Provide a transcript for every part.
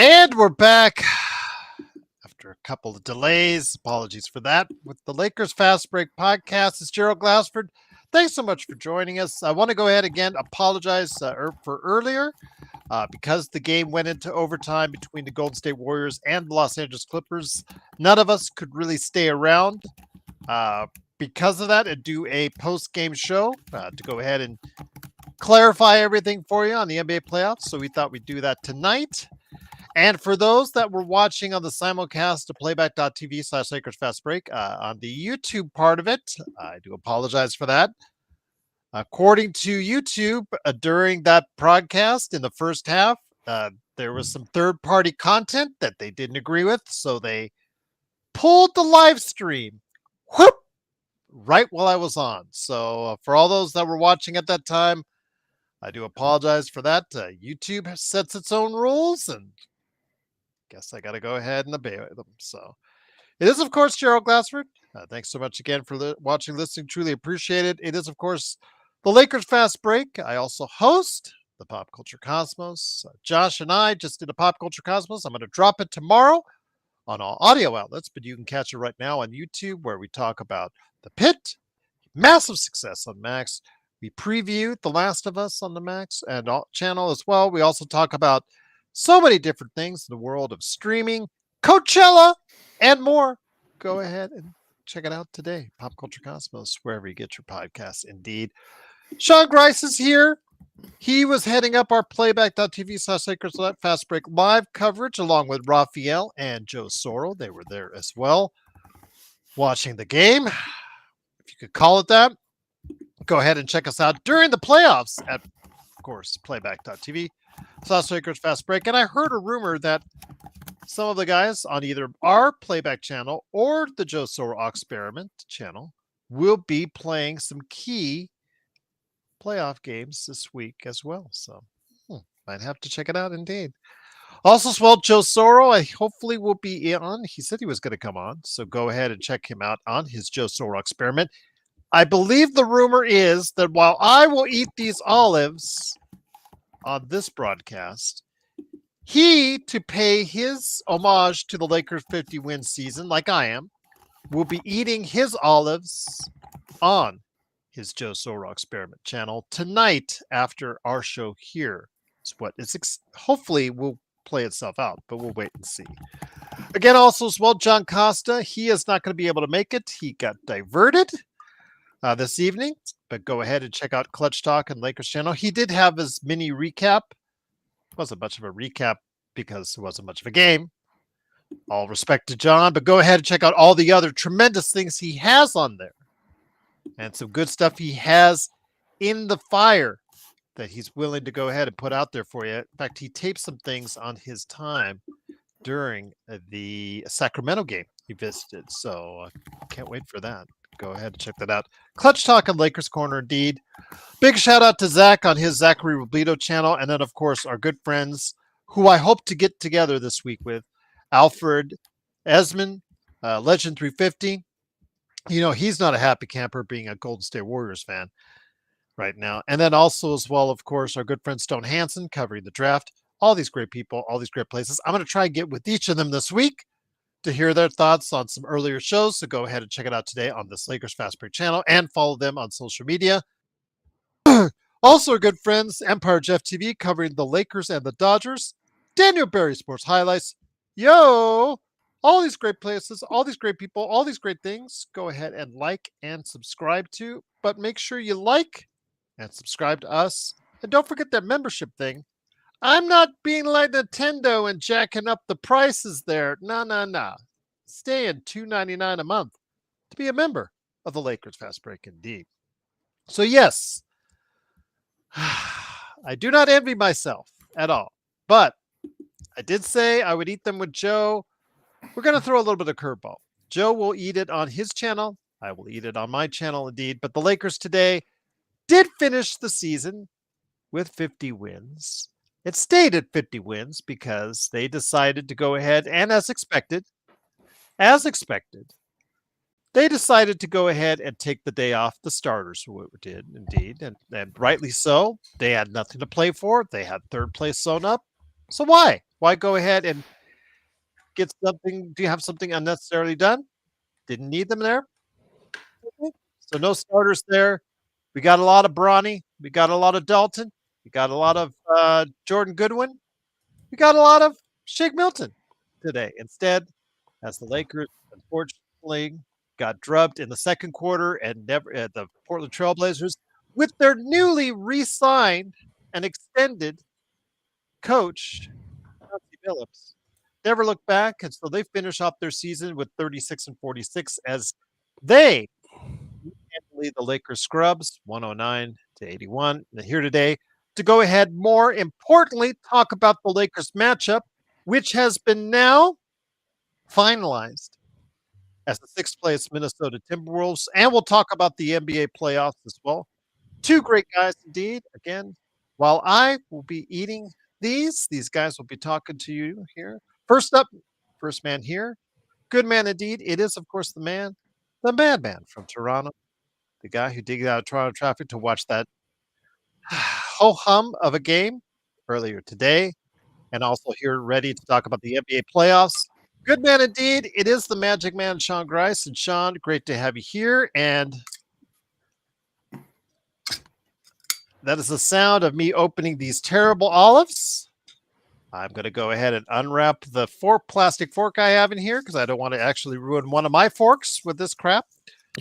And we're back after a couple of delays. Apologies for that. With the Lakers Fast Break podcast, it's Gerald Glassford. Thanks so much for joining us. I want to go ahead again, apologize for earlier because the game went into overtime between the Golden State Warriors and the Los Angeles Clippers. None of us could really stay around because of that and do a post-game show to go ahead and clarify everything for you on the NBA playoffs. So we thought we'd do that tonight. And for those that were watching on the simulcast to playback.tv/Lakers Fast Break on the YouTube part of it, I do apologize for that. According to YouTube, during that broadcast in the first half, there was some third-party content that they didn't agree with, so they pulled the live stream whoop, right while I was on. So for all those that were watching at that time, I do apologize for that. YouTube sets its own rules, and guess I got to go ahead and obey them. So it is, of course, Gerald Glassford. Thanks so much again for watching, listening. Truly appreciate it. It is, of course, the Lakers Fast Break. I also host the Pop Culture Cosmos. Josh and I just did a Pop Culture Cosmos. I'm going to drop it tomorrow on all audio outlets, but you can catch it right now on YouTube, where we talk about The Pit, massive success on Max. We preview The Last of Us on the Max and channel as well. We also talk about so many different things in the world of streaming, Coachella, and more. Go ahead and check it out today. Pop Culture Cosmos, wherever you get your podcasts. Indeed. Sean Grice is here. He was heading up our playback.tv/Lakers Fast Break live coverage along with Raphael and Joe Sorrell. They were there as well, watching the game, if you could call it that. Go ahead and check us out during the playoffs at, of course, playback.tv/Lakers Fast Break. And I heard a rumor that some of the guys on either our playback channel or the Joe Sorrell Experiment channel will be playing some key playoff games this week as well. So might have to check it out indeed. Also, as well, Joe Sorrell, I hopefully will be on. He said he was going to come on. So go ahead and check him out on his Joe Sorrell Experiment. I believe the rumor is that while I will eat these olives on this broadcast, he, to pay his homage to the Lakers' 50-win season, like I am, will be eating his olives on his Joe Sorrell Experiment channel tonight after our show here. It's what it's hopefully will play itself out, but we'll wait and see. Again, also as well, John Costa, he is not going to be able to make it. He got diverted this evening, but go ahead and check out Clutch Talk and Lakers channel. He did have his mini recap. It wasn't much of a recap because it wasn't much of a game. All respect to John, but go ahead and check out all the other tremendous things he has on there and some good stuff he has in the fire that he's willing to go ahead and put out there for you. In fact, he taped some things on his time during the Sacramento game he visited, so I can't wait for that. Go ahead and check that out. Clutch Talk on Lakers Corner, indeed. Big shout out to Zach on his Zachary Robledo channel. And then, of course, our good friends who I hope to get together this week with, Alfred Esmond, Legend 350. You know, he's not a happy camper being a Golden State Warriors fan right now. And then also as well, of course, our good friend Stone Hansen covering the draft. All these great people, all these great places. I'm going to try and get with each of them this week to hear their thoughts on some earlier shows. So go ahead and check it out today on this Lakers Fast Break channel and follow them on social media. Also, our good friends, Empire Jeff TV, covering the Lakers and the Dodgers. Daniel Barry Sports Highlights. Yo! All these great places, all these great people, all these great things. Go ahead and like and subscribe to. But make sure you like and subscribe to us. And don't forget that membership thing. I'm not being like Nintendo and jacking up the prices there. No. Stay in $2.99 a month to be a member of the Lakers Fast Break, indeed. So yes, I do not envy myself at all. But I did say I would eat them with Joe. We're going to throw a little bit of curveball. Joe will eat it on his channel. I will eat it on my channel, indeed. But the Lakers today did finish the season with 50 wins. It stayed at 50 wins because they decided to go ahead and as expected, they decided to go ahead and take the day off. The starters did indeed. And rightly so. They had nothing to play for. They had third place sewn up. So why? Why go ahead and get something? Do you have something unnecessarily done? Didn't need them there. Okay. So no starters there. We got a lot of Bronny. We got a lot of Dalton. We got a lot of Jordan Goodwin. We got a lot of Shake Milton today. Instead, as the Lakers unfortunately got drubbed in the second quarter and never the Portland Trailblazers with their newly re-signed and extended coach Chauncey Billups never looked back, and so they finish off their season with 36-46 as they lead the Lakers scrubs 109-81. And here today to go ahead, more importantly, talk about the Lakers matchup, which has been now finalized as the sixth place Minnesota Timberwolves. And we'll talk about the NBA playoffs as well. Two great guys indeed. Again, while I will be eating these guys will be talking to you here. First up, first man here. Good man indeed. It is, of course, the madman from Toronto, the guy who digged out of Toronto traffic to watch that ho hum of a game earlier today, and also here ready to talk about the NBA playoffs. Good man indeed. It is the Magic Man, Sean Grice. And Sean, great to have you here. And that is the sound of me opening these terrible olives. I'm going to go ahead and unwrap the plastic fork I have in here because I don't want to actually ruin one of my forks with this crap.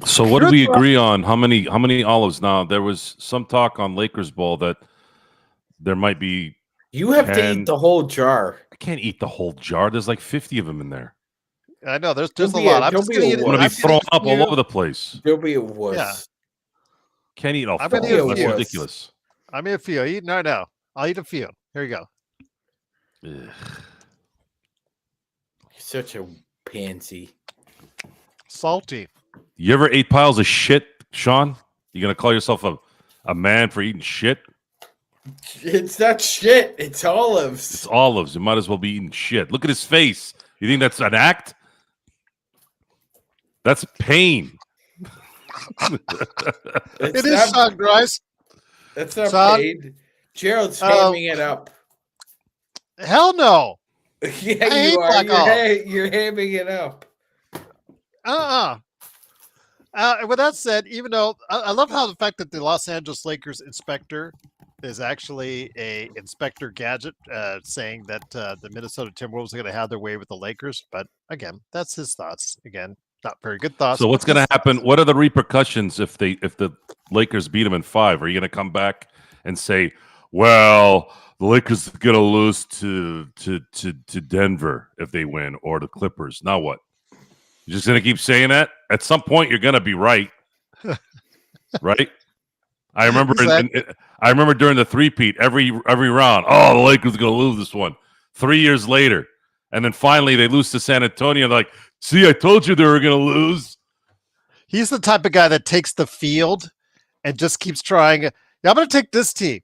So what did we agree on? How many olives? Now there was some talk on Lakers Bowl that there might be. You have to eat the whole jar. I can't eat the whole jar. There's like 50 of them in there. I know there's a lot. I'm just going to eat it. I'm going to be thrown up all over the place. There'll be a wuss. Yeah. Can't eat all 50. That's ridiculous. I'm eat a few. Eat right now. I'll eat a few. Here you go. Ugh. You're such a pansy. Salty. You ever ate piles of shit, Sean? You gonna call yourself a man for eating shit? It's not shit. It's olives. It's olives. You might as well be eating shit. Look at his face. You think that's an act? That's pain. It is Sean Grice. That's not pain. Gerald's hamming it up. Hell no. Yeah, you are. You're hamming it up. With that said, even though I love how the fact that the Los Angeles Lakers inspector is actually a Inspector Gadget saying that the Minnesota Timberwolves are going to have their way with the Lakers. But again, that's his thoughts. Again, not very good thoughts. So what's going to happen? What are the repercussions if the Lakers beat them in 5? Are you going to come back and say, well, the Lakers are going to lose to Denver if they win, or the Clippers? Now what? You're just going to keep saying that? At some point, you're going to be right. Right? I remember I remember during the three-peat, every round, oh, the Lakers are going to lose this one. 3 years later. And then finally, they lose to San Antonio. They're like, see, I told you they were going to lose. He's the type of guy that takes the field and just keeps trying. Yeah, I'm going to take this team.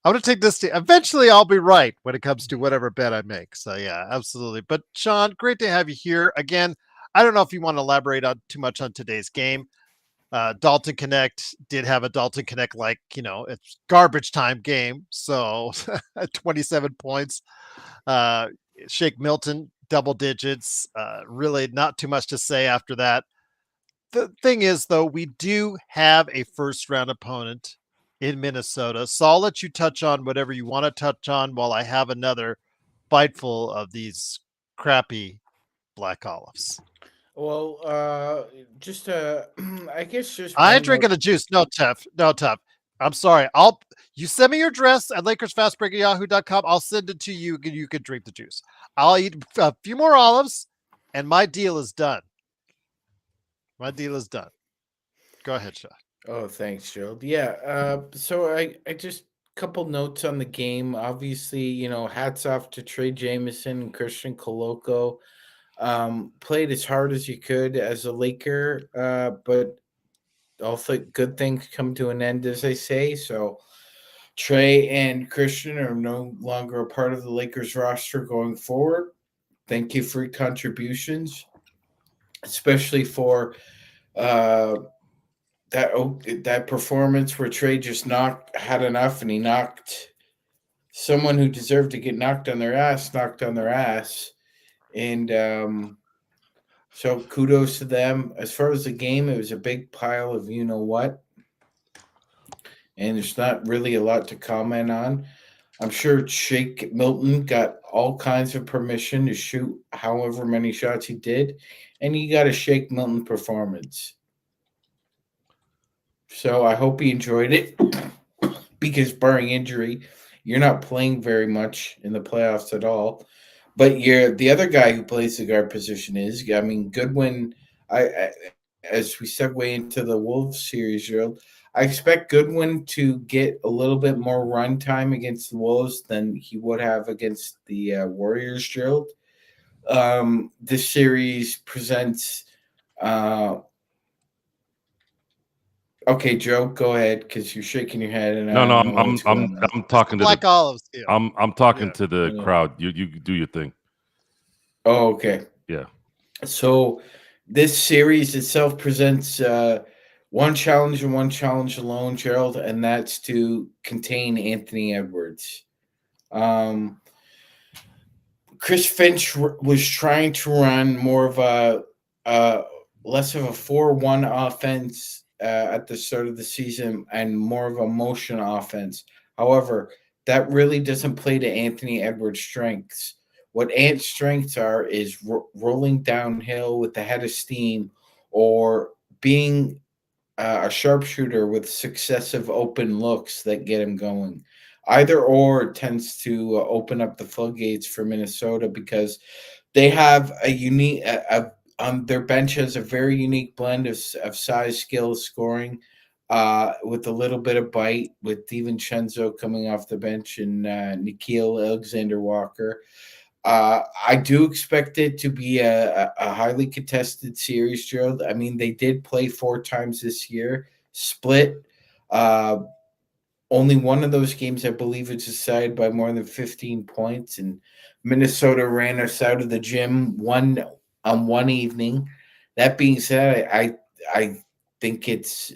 I'm going to take this team. Eventually, I'll be right when it comes to whatever bet I make. So, yeah, absolutely. But, Sean, great to have you here. Again, I don't know if you want to elaborate on too much on today's game. Dalton Connect did have a Dalton Connect it's garbage time game. So 27 points. Shake Milton, double digits. Really not too much to say after that. The thing is, though, we do have a first round opponent in Minnesota. So I'll let you touch on whatever you want to touch on while I have another biteful of these crappy black olives. Well, I guess just I ain't drinking the juice. No, Teff. I'm sorry. You send me your address at LakersFastBreak@yahoo.com. I'll send it to you and you can drink the juice. I'll eat a few more olives and my deal is done. My deal is done. Go ahead, Sean. Oh, thanks, Gerald. Yeah. So I just couple notes on the game. Obviously, hats off to Trey Jameson and Christian Coloco. Played as hard as you could as a Laker, but also good things come to an end, as I say. So Trey and Christian are no longer a part of the Lakers roster going forward. Thank you for your contributions, especially for that performance where Trey just had enough and he knocked someone who deserved to get knocked on their ass, and so kudos to them. As far as the game, it was a big pile of you know what, and there's not really a lot to comment on. I'm sure Shake Milton got all kinds of permission to shoot however many shots he did, and he got a Shake Milton performance. So I hope he enjoyed it because, barring injury, you're not playing very much in the playoffs at all. But you're the other guy who plays the guard position is. I mean, Goodwin. I as we segue into the Wolves series, Gerald, I expect Goodwin to get a little bit more run time against the Wolves than he would have against the Warriors, Gerald. This series presents. Okay, Joe, go ahead because you're shaking your head and I No, don't know what's going on. I'm talking to Black Olives. Yeah. I'm talking Yeah. to the Yeah. crowd. You do your thing. Oh, okay. Yeah. So this series itself presents one challenge and one challenge alone, Gerald, and that's to contain Anthony Edwards. Chris Finch was trying to run more of a less of a 4-1 offense at the start of the season and more of a motion offense. However, that really doesn't play to Anthony Edwards' strengths. What Ant's strengths are is rolling downhill with the head of steam or being a sharpshooter with successive open looks that get him going. Either or tends to open up the floodgates for Minnesota because they have a unique their bench has a very unique blend of size, skill, scoring, with a little bit of bite with DiVincenzo coming off the bench and Nickeil Alexander-Walker. I do expect it to be a highly contested series, Gerald. I mean, they did play 4 times this year, split. Only one of those games, I believe, is decided by more than 15 points, and Minnesota ran us out of the gym one evening. That being said, I think it's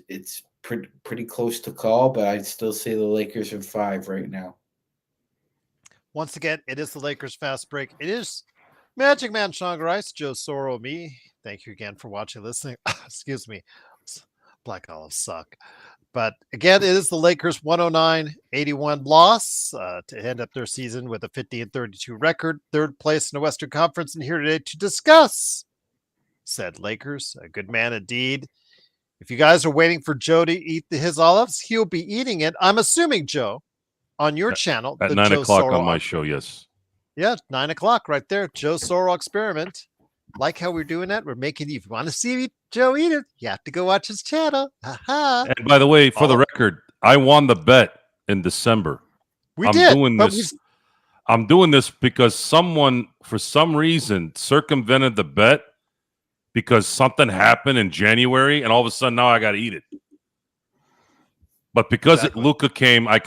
pretty close to call, but I'd still say the Lakers are 5 right now. Once again, it is the Lakers fast break. It is Magic Man Stronger Ice, Joe Soro, me. Thank you again for watching, listening. Excuse me. Black Olives suck. But again, it is the Lakers 109-81 loss to end up their season with a 50-32 record, third place in the Western Conference, and here today to discuss said Lakers. A good man indeed. If you guys are waiting for Joe to eat his olives, he'll be eating it. I'm assuming, Joe, on your channel. At the 9 Joe o'clock Soro on my show, yes. Yeah, 9 o'clock right there. Joe Soro Experiment. Like how we're doing that? We're making, if you want to see Joe eat it, you have to go watch his channel. And by the way, for the record, I won the bet in December. We did. I'm doing this because someone, for some reason, circumvented the bet because something happened in January, and all of a sudden now I got to eat it. But because Luka came, I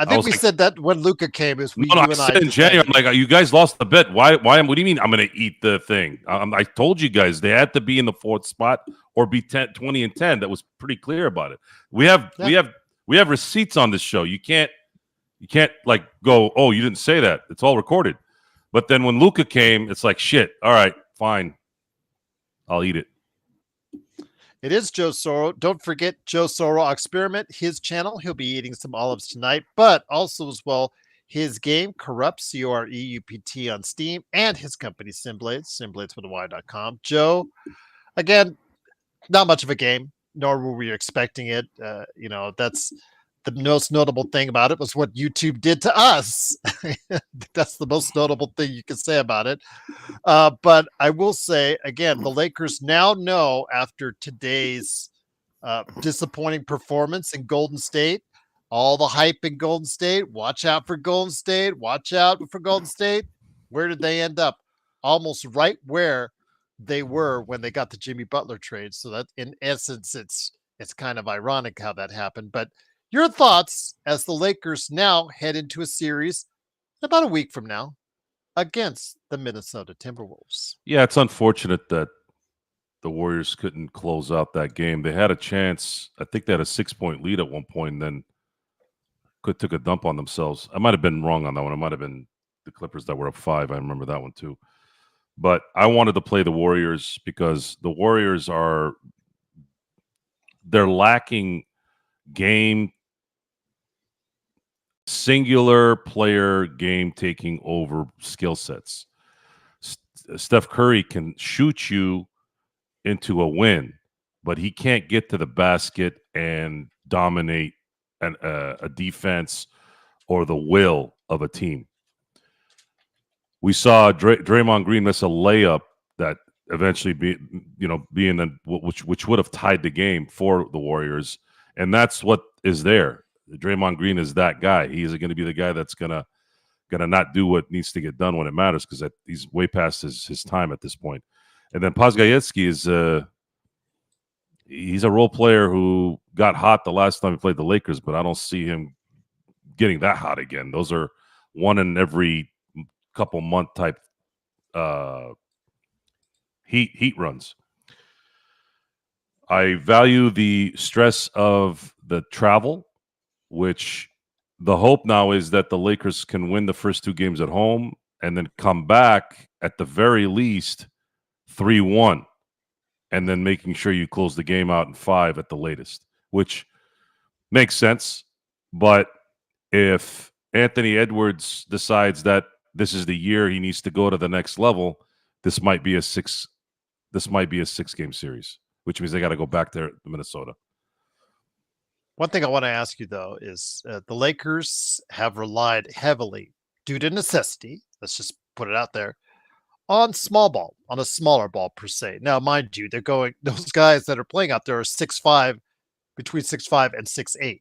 think we said that when Luka came, is we. No, I said in January, I'm like, you guys lost the bet. Why? What do you mean I'm going to eat the thing? I told you guys they had to be in the 4th spot or be 20 and 10. That was pretty clear about it. We have receipts on this show. You can't like go, oh, you didn't say that. It's all recorded. But then when Luka came, it's like, shit. All right, fine. I'll eat it. It is Joe Soro. Don't forget Joe Soro Experiment, his channel. He'll be eating some olives tonight, but also as well, his game Corrupt, COREUPT on Steam, and his company Simblades, SimbladesWithAY.com. Joe, again, not much of a game, nor were we expecting it. That's the most notable thing about it was what YouTube did to us. That's the most notable thing you can say about it. But I will say, again, the Lakers now know after today's disappointing performance in Golden State, all the hype in Golden State, watch out for Golden State, watch out for Golden State. Where did they end up? Almost right where they were when they got the Jimmy Butler trade. So that in essence, it's kind of ironic how that happened. But your thoughts as the Lakers now head into a series about a week from now against the Minnesota Timberwolves. Yeah, it's unfortunate that the Warriors couldn't close out that game. They had a chance. I think they had a 6-point lead at one point, and then took a dump on themselves. I might have been wrong on that one. It might have been the Clippers that were up 5. I remember that one too. But I wanted to play the Warriors because the Warriors they're lacking game, singular player game taking over skill sets. Steph Curry can shoot you into a win, but he can't get to the basket and dominate a defense or the will of a team. We saw Draymond Green miss a layup that eventually which would have tied the game for the Warriors, and that's what is there. Draymond Green is that guy. He is going to be the guy that's gonna not do what needs to get done when it matters because he's way past his time at this point. And then Podziemski is he's a role player who got hot the last time he played the Lakers, but I don't see him getting that hot again. Those are one in every couple month type heat runs. I value the stress of the travel, which the hope now is that the Lakers can win the first 2 games at home and then come back at the very least 3-1, and then making sure you close the game out in 5 at the latest, which makes sense. But if Anthony Edwards decides that this is the year he needs to go to the next level, this might be a 6-game series, which means they got to go back to Minnesota. One thing I want to ask you, though, is the Lakers have relied heavily, due to necessity, let's just put it out there, on small ball, on a smaller ball per se. Now, mind you, those guys that are playing out there are 6'5", between 6'5" and 6'8".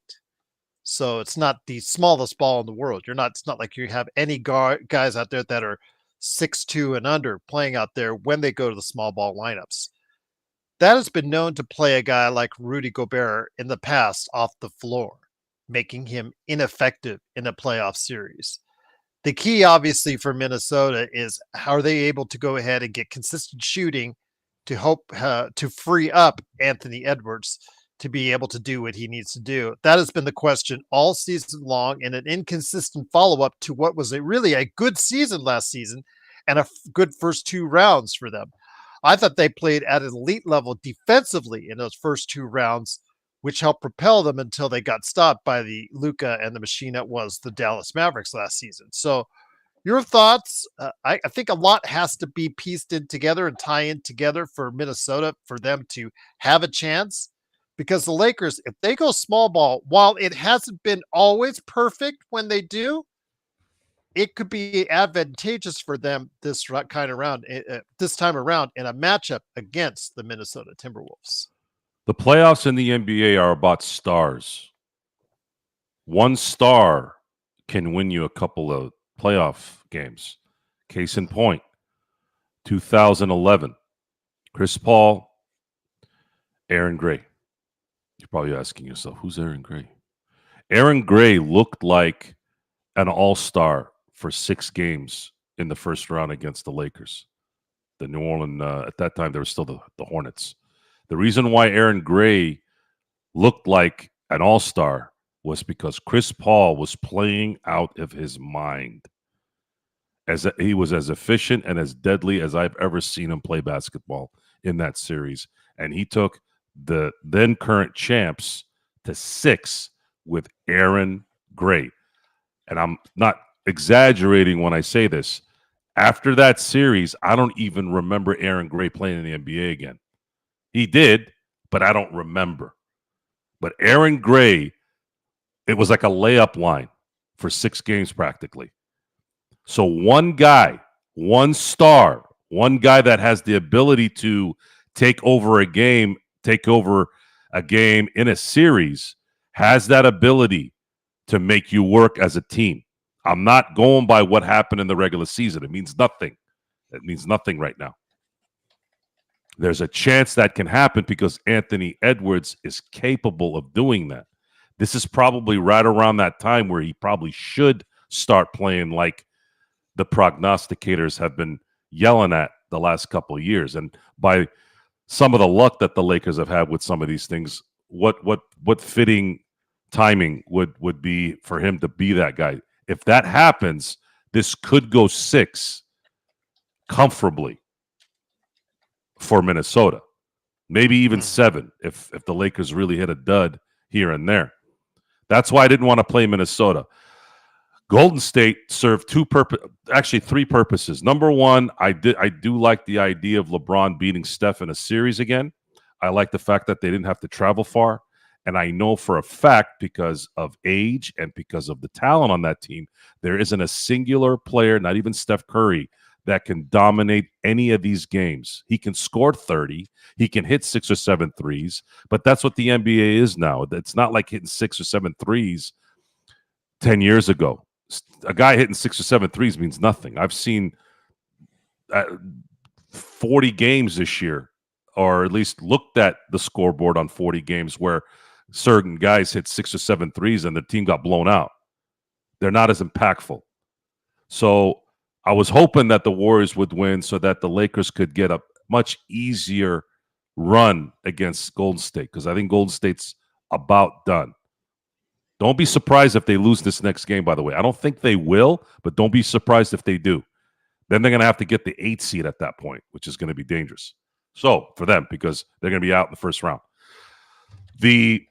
So it's not the smallest ball in the world. It's not like you have any guys out there that are 6'2" and under playing out there when they go to the small ball lineups. That has been known to play a guy like Rudy Gobert in the past off the floor, making him ineffective in a playoff series. The key, obviously, for Minnesota is how are they able to go ahead and get consistent shooting to hope to free up Anthony Edwards to be able to do what he needs to do. That has been the question all season long, and an inconsistent follow-up to what was really a good season last season and a good first 2 rounds for them. I thought they played at an elite level defensively in those first 2 rounds, which helped propel them until they got stopped by the Luka and the machine that was the Dallas Mavericks last season. So your thoughts? I think a lot has to be pieced in together and tie in together for Minnesota for them to have a chance, because the Lakers, if they go small ball, while it hasn't been always perfect when they do, it could be advantageous for them this time around in a matchup against the Minnesota Timberwolves. The playoffs in the NBA are about stars. One star can win you a couple of playoff games. Case in point, 2011, Chris Paul, Aaron Gray. You're probably asking yourself, who's Aaron Gray? Aaron Gray looked like an all-star for 6 games in the first round against the Lakers. The New Orleans, at that time, they were still the Hornets. The reason why Aaron Gray looked like an all-star was because Chris Paul was playing out of his mind. He was as efficient and as deadly as I've ever seen him play basketball in that series. And he took the then current champs to 6 with Aaron Gray. And I'm not exaggerating when I say this. After that series, I don't even remember Aaron Gray playing in the NBA again. He did, but I don't remember. But Aaron Gray, it was like a layup line for 6 games practically. So one guy, one star, one guy that has the ability to take over a game in a series has that ability to make you work as a team. I'm not going by what happened in the regular season. It means nothing. It means nothing right now. There's a chance that can happen because Anthony Edwards is capable of doing that. This is probably right around that time where he probably should start playing like the prognosticators have been yelling at the last couple of years. And by some of the luck that the Lakers have had with some of these things, what fitting timing would be for him to be that guy. If that happens, this could go 6 comfortably for Minnesota. Maybe even 7 if the Lakers really hit a dud here and there. That's why I didn't want to play Minnesota. Golden State served 3 purposes. Number one, I do like the idea of LeBron beating Steph in a series again. I like the fact that they didn't have to travel far. And I know for a fact, because of age and because of the talent on that team, there isn't a singular player, not even Steph Curry, that can dominate any of these games. He can score 30. He can hit 6 or 7 threes. But that's what the NBA is now. It's not like hitting 6 or 7 threes 10 years ago. A guy hitting 6 or 7 threes means nothing. I've seen 40 games this year, or at least looked at the scoreboard on 40 games where certain guys hit 6 or 7 threes and the team got blown out. They're not as impactful. So I was hoping that the Warriors would win so that the Lakers could get a much easier run against Golden State, because I think Golden State's about done. Don't be surprised if they lose this next game, by the way. I don't think they will, but don't be surprised if they do. Then they're going to have to get the 8th seed at that point, which is going to be dangerous. So for them, because they're going to be out in the first round. The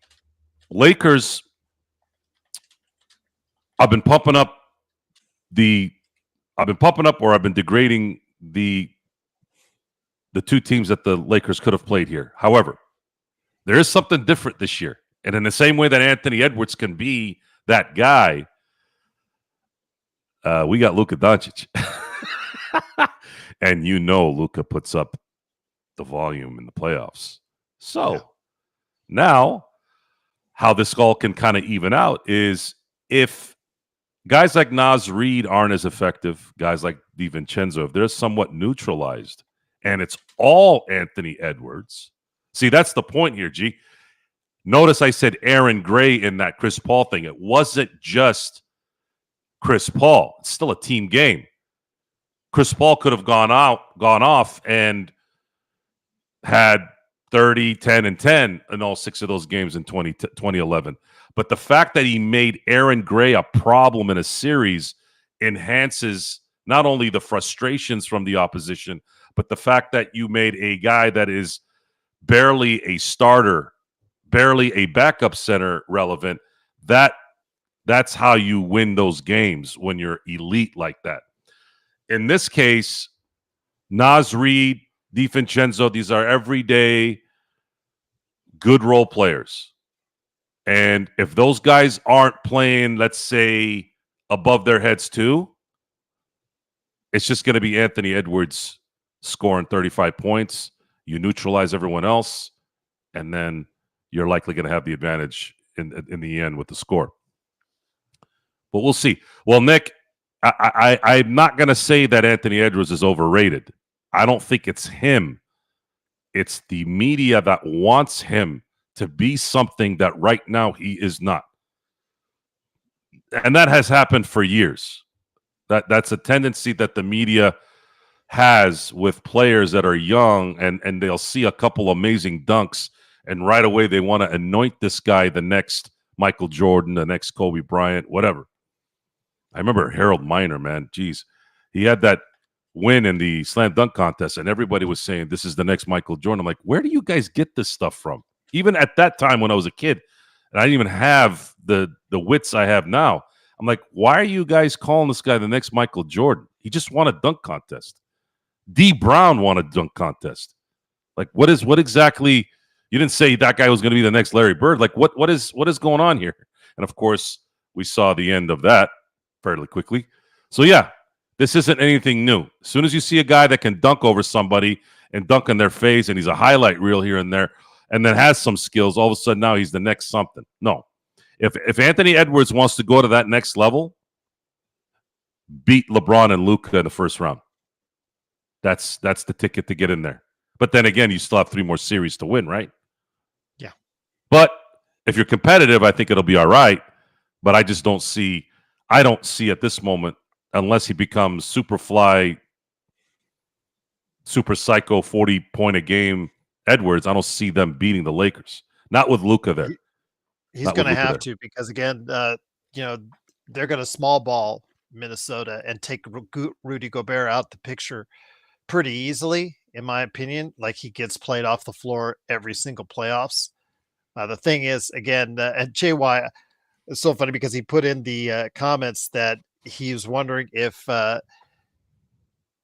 Lakers, I've been pumping up or I've been degrading the 2 teams that the Lakers could have played here. However, there is something different this year. And in the same way that Anthony Edwards can be that guy, we got Luka Doncic. And Luka puts up the volume in the playoffs. So now how this all can kind of even out is if guys like Naz Reid aren't as effective, guys like DiVincenzo, if they're somewhat neutralized, and it's all Anthony Edwards. See, that's the point here, G. Notice I said Aaron Gray in that Chris Paul thing. It wasn't just Chris Paul. It's still a team game. Chris Paul could have gone off, and had 30, 10, and 10 in all 6 of those games in 2011. But the fact that he made Aaron Gray a problem in a series enhances not only the frustrations from the opposition, but the fact that you made a guy that is barely a starter, barely a backup center relevant. That's how you win those games when you're elite like that. In this case, Naz Reid, DiVincenzo, these are everyday good role players. And if those guys aren't playing, let's say, above their heads too, it's just going to be Anthony Edwards scoring 35 points. You neutralize everyone else, and then you're likely going to have the advantage in the end with the score. But we'll see. Well, Nick, I'm not going to say that Anthony Edwards is overrated. I don't think it's him. It's the media that wants him to be something that right now he is not. And that has happened for years. That's a tendency that the media has with players that are young, and they'll see a couple amazing dunks, and right away they want to anoint this guy the next Michael Jordan, the next Kobe Bryant, whatever. I remember Harold Miner, man. Geez. He had that win in the slam dunk contest, and everybody was saying this is the next Michael Jordan. I'm like, where do you guys get this stuff from? Even at that time when I was a kid, and I didn't even have the wits I have now. I'm like, why are you guys calling this guy the next Michael Jordan? He just won a dunk contest. D. Brown won a dunk contest. Like, what exactly? You didn't say that guy was going to be the next Larry Bird. Like, what is going on here? And of course, we saw the end of that fairly quickly. So yeah, this isn't anything new. As soon as you see a guy that can dunk over somebody and dunk in their face, and he's a highlight reel here and there, and then has some skills, all of a sudden now he's the next something. No. If Anthony Edwards wants to go to that next level, beat LeBron and Luka in the first round. That's the ticket to get in there. But then again, you still have 3 more series to win, right? Yeah. But if you're competitive, I think it'll be all right. But I just don't see at this moment, unless he becomes super fly, super psycho, 40-point a game Edwards, I don't see them beating the Lakers. Not with Luka there. He's Not going with to Luka have there. to because again, they're going to small ball Minnesota and take Rudy Gobert out the picture pretty easily, in my opinion. Like he gets played off the floor every single playoffs. The thing is, again, and JY, it's so funny because he put in the comments that he was wondering if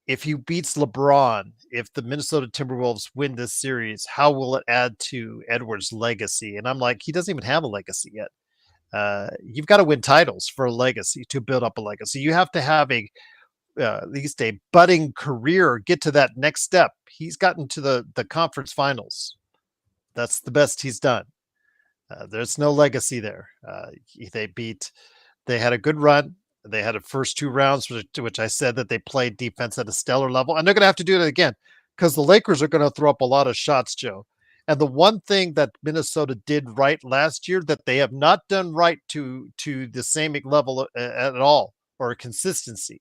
he beats LeBron, if the Minnesota Timberwolves win this series, how will it add to Edwards' legacy? And I'm like, he doesn't even have a legacy yet. You've got to win titles for a legacy to build up a legacy. You have to have at least a budding career, get to that next step. He's gotten to the conference finals. That's the best he's done. There's no legacy there. They had a good run. They had a first 2 rounds, which I said that they played defense at a stellar level, and they're going to have to do it again because the Lakers are going to throw up a lot of shots, Joe. And the one thing that Minnesota did right last year that they have not done right to the same level at all, or consistency,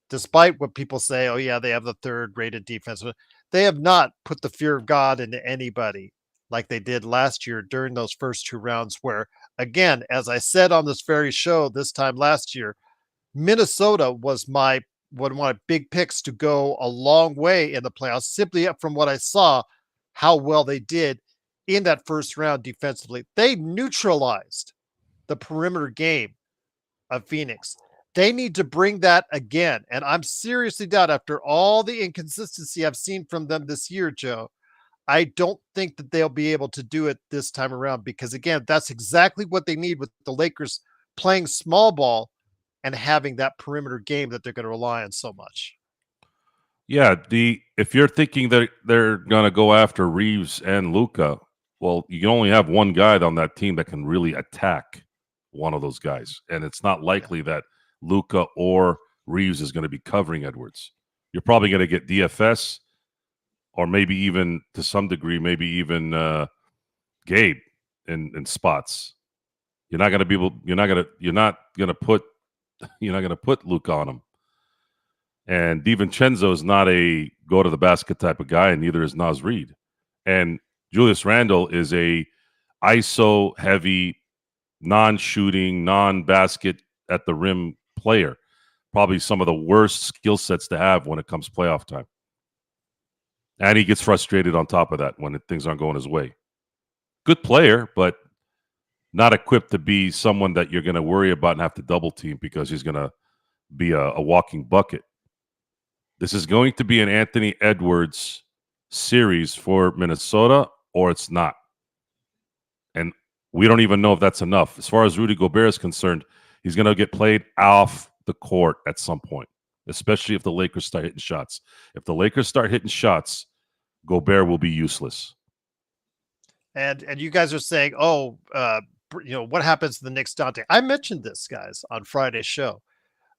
despite what people say, oh yeah, they have the third rated defense. They have not put the fear of God into anybody like they did last year during those first 2 rounds, where, again, as I said on this very show this time last year, Minnesota was one of my big picks to go a long way in the playoffs, simply from what I saw, how well they did in that first round defensively. They neutralized the perimeter game of Phoenix. They need to bring that again. And I'm seriously doubt, after all the inconsistency I've seen from them this year, Joe, I don't think that they'll be able to do it this time around because, again, that's exactly what they need with the Lakers playing small ball and having that perimeter game that they're going to rely on so much. Yeah, if you're thinking that they're gonna go after Reeves and Luka, well, you can only have one guy on that team that can really attack one of those guys, and it's not likely that Luka or Reeves is going to be covering Edwards. You're probably going to get DFS, or maybe even to some degree, maybe even Gabe in spots. You're not going to be able. You're not going to put Luka on him. And DiVincenzo is not a go to the basket type of guy, and neither is Naz Reid. And Julius Randle is a ISO heavy, non-shooting, non-basket at the rim player. Probably some of the worst skill sets to have when it comes playoff time. And he gets frustrated on top of that when things aren't going his way. Good player, but not equipped to be someone that you're going to worry about and have to double team because he's going to be a walking bucket. This is going to be an Anthony Edwards series for Minnesota, or it's not. And we don't even know if that's enough. As far as Rudy Gobert is concerned, he's going to get played off the court at some point, especially if the Lakers start hitting shots. If the Lakers start hitting shots, Gobert will be useless. And you guys are saying, what happens to the Knicks, Dante? I mentioned this, guys, on Friday's show.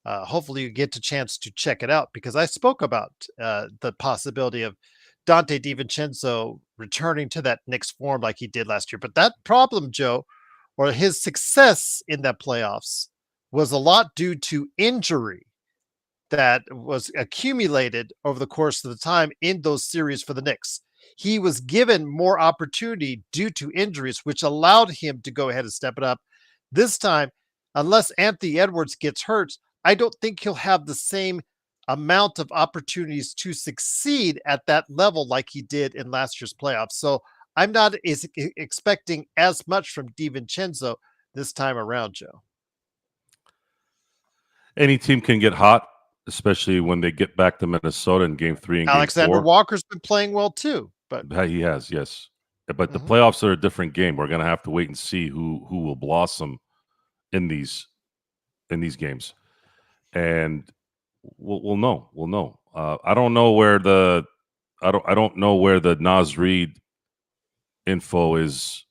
Hopefully you get a chance to check it out because I spoke about the possibility of Dante DiVincenzo returning to that Knicks form like he did last year. But that problem, Joe, or his success in that playoffs was a lot due to injury that was accumulated over the course of the time in those series for the Knicks. He was given more opportunity due to injuries, which allowed him to go ahead and step it up. This time, unless Anthony Edwards gets hurt, I don't think he'll have the same amount of opportunities to succeed at that level like he did in last year's playoffs. So I'm not expecting as much from DiVincenzo this time around, Joe. Any team can get hot, especially when they get back to Minnesota in Game 3 and Alexander Game 4. Walker's been playing well too, but He has, yes. But the playoffs are a different game. We're going to have to wait and see who will blossom in these games, and we'll know. We'll know. I don't know where the Naz Reid info is.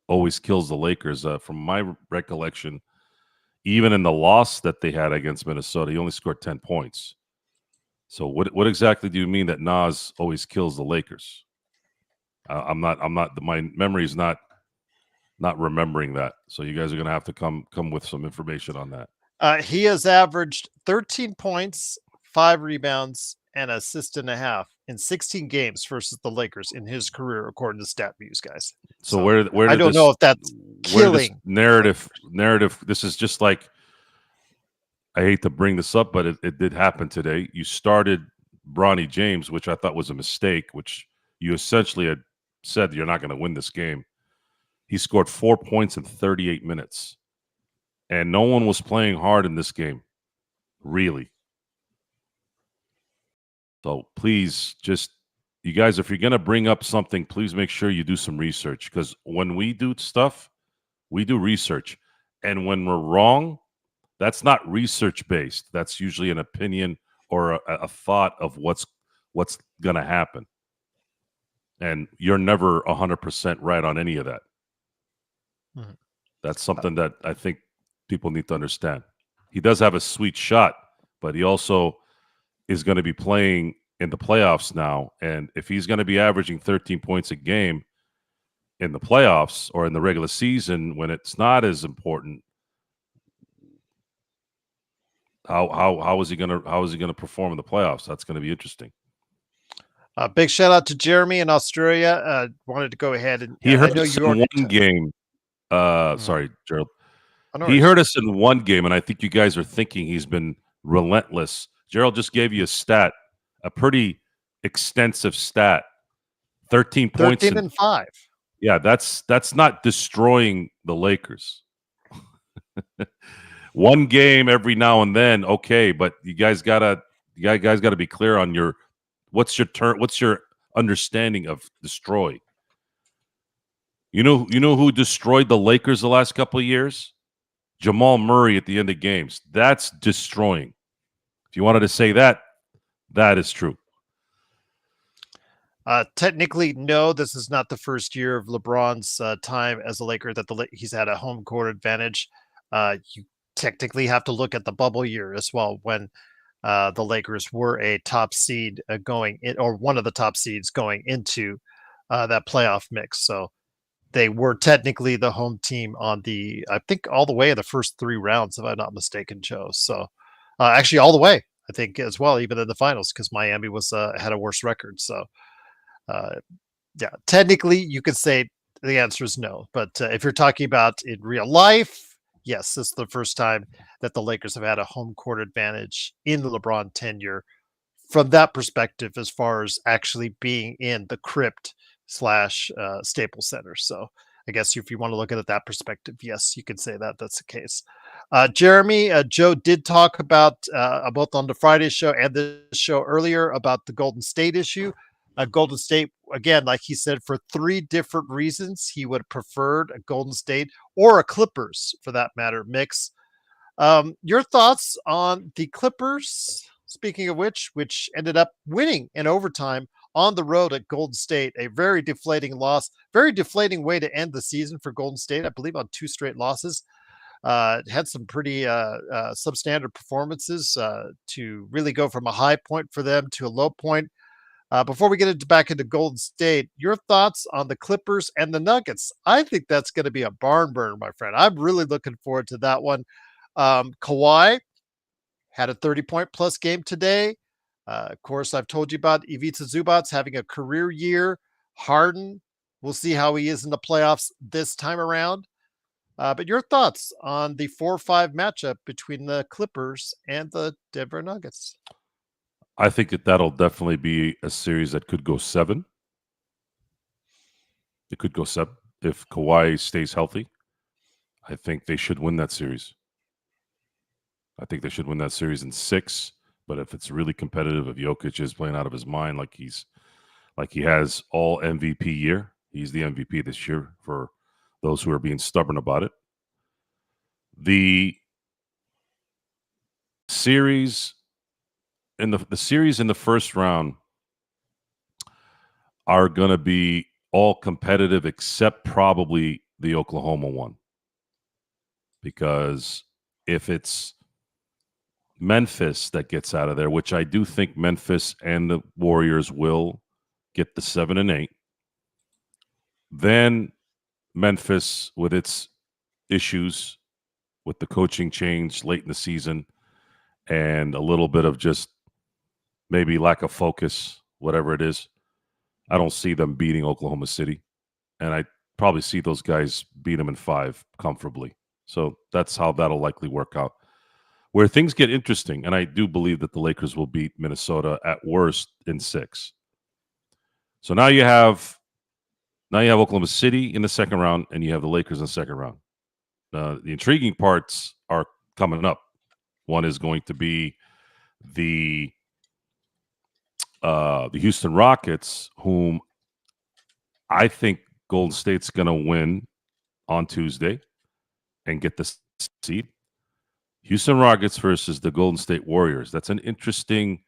Always kills the Lakers. From my recollection, even in the loss that they had against Minnesota, he only scored 10 points. So what exactly do you mean that Naz always kills the Lakers? I'm not. My memory is not remembering that. So you guys are going to have to come with some information on that. He has averaged 13 points, 5 rebounds, and an assist and a half in 16 games versus the Lakers in his career, according to StatMuse, guys. So where I did don't this, know if that's where did this killing. narrative? This is just like, I hate to bring this up, but it did happen today. You started Bronny James, which I thought was a mistake, which you essentially had said you're not going to win this game. He scored 4 points in 38 minutes. And no one was playing hard in this game, really. So please, just, you guys, if you're going to bring up something, please make sure you do some research. Because when we do stuff, we do research. And when we're wrong, that's not research based. That's usually an opinion or a thought of what's going to happen. And you're never 100% right on any of that. Mhm. That's something that I think people need to understand. He does have a sweet shot, but he also is going to be playing in the playoffs now. And if he's going to be averaging 13 points a game in the playoffs or in the regular season when it's not as important, how is he going to perform in the playoffs? That's going to be interesting. Big shout out to Jeremy in Australia. Wanted to go ahead and He I heard know us you in already one game. Sorry, Gerald. Oh, no He worries. heard us in one game, and I think you guys are thinking he's been relentless. Gerald just gave you a stat, a pretty extensive stat. 13 points 13 and 5. Yeah, that's not destroying the Lakers. One game every now and then, okay, but you guys gotta be clear on your what's your understanding of destroy. You know who destroyed the Lakers the last couple of years? Jamal Murray at the end of games. That's destroying. If you wanted to say that, that is true. Technically, no, this is not the first year of LeBron's time as a Laker that he's had a home court advantage. You technically have to look at the bubble year as well, when the Lakers were a top seed going in, or one of the top seeds going into that playoff mix. So they were technically the home team on I think all the way in the first 3 rounds, if I'm not mistaken, Joe. So actually all the way, I think, as well, even in the finals, because Miami had a worse record. So yeah, technically you could say the answer is no. But if you're talking about in real life, yes, this is the first time that the Lakers have had a home court advantage in the LeBron tenure from that perspective, as far as actually being in the crypt / Staples Center. So I guess if you want to look at it that perspective, yes, you could say that that's the case. Jeremy, Joe did talk about both on the Friday show and this show earlier about the Golden State issue. Golden State, again, like he said, for 3 different reasons, he would have preferred a Golden State or a Clippers, for that matter, mix. Your thoughts on the Clippers, speaking of which ended up winning in overtime on the road at Golden State, a very deflating loss, very deflating way to end the season for Golden State, I believe on 2 straight losses. Had some pretty substandard performances to really go from a high point for them to a low point. Before we get back into Golden State, your thoughts on the Clippers and the Nuggets? I think that's going to be a barn burner, my friend. I'm really looking forward to that one. Kawhi had a 30-point plus game today. Of course, I've told you about Ivica Zubac's having a career year. Harden, we'll see how he is in the playoffs this time around. But your thoughts on the 4-5 matchup between the Clippers and the Denver Nuggets? I think that'll definitely be a series that could go 7. It could go 7 if Kawhi stays healthy. I think they should win that series. I think they should win that series in 6. But if it's really competitive, if Jokic is playing out of his mind like he has all MVP year, he's the MVP this year for those who are being stubborn about it. The series in the first round are going to be all competitive except probably the Oklahoma one. Because if it's Memphis that gets out of there, which I do think Memphis and the Warriors will get the 7 and 8, then Memphis, with its issues with the coaching change late in the season and a little bit of just maybe lack of focus, whatever it is. I don't see them beating Oklahoma City, and I probably see those guys beat them in 5 comfortably. So that's how that'll likely work out. Where things get interesting, and I do believe that the Lakers will beat Minnesota at worst in 6. So now you have Oklahoma City in the second round, and you have the Lakers in the second round. The intriguing parts are coming up. One is going to be the Houston Rockets, whom I think Golden State's going to win on Tuesday and get the seed. Houston Rockets versus the Golden State Warriors. That's an interesting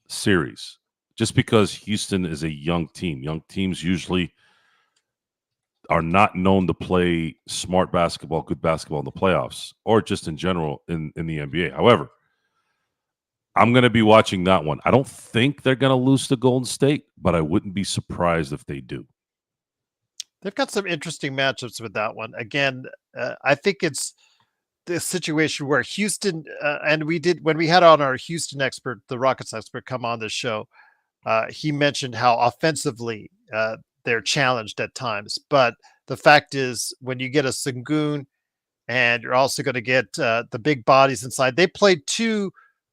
series just because Houston is a young team. Young teams usually are not known to play smart basketball, good basketball in the playoffs, or just in general in the NBA. However, I'm going to be watching that one. I don't think they're going to lose to Golden State, but I wouldn't be surprised if they do. They've got some interesting matchups with that one. Again, I think it's the situation where Houston, and we did, when we had on our Houston expert, the Rockets expert, come on this show, he mentioned how offensively they're challenged at times. But the fact is, when you get a Sengun and you're also going to get the big bodies inside, they played 2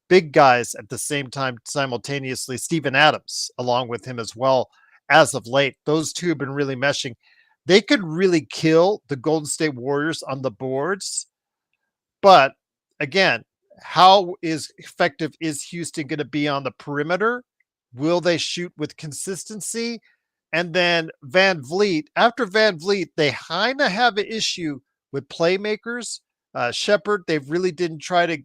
big guys at the same time simultaneously, Steven Adams along with him as well as of late. Those 2 have been really meshing. They could really kill the Golden State Warriors on the boards. But again, how effective is Houston going to be on the perimeter? Will they shoot with consistency? And then Van Vliet, after Van Vliet, they kind of have an issue with playmakers. Shepherd, they really didn't try to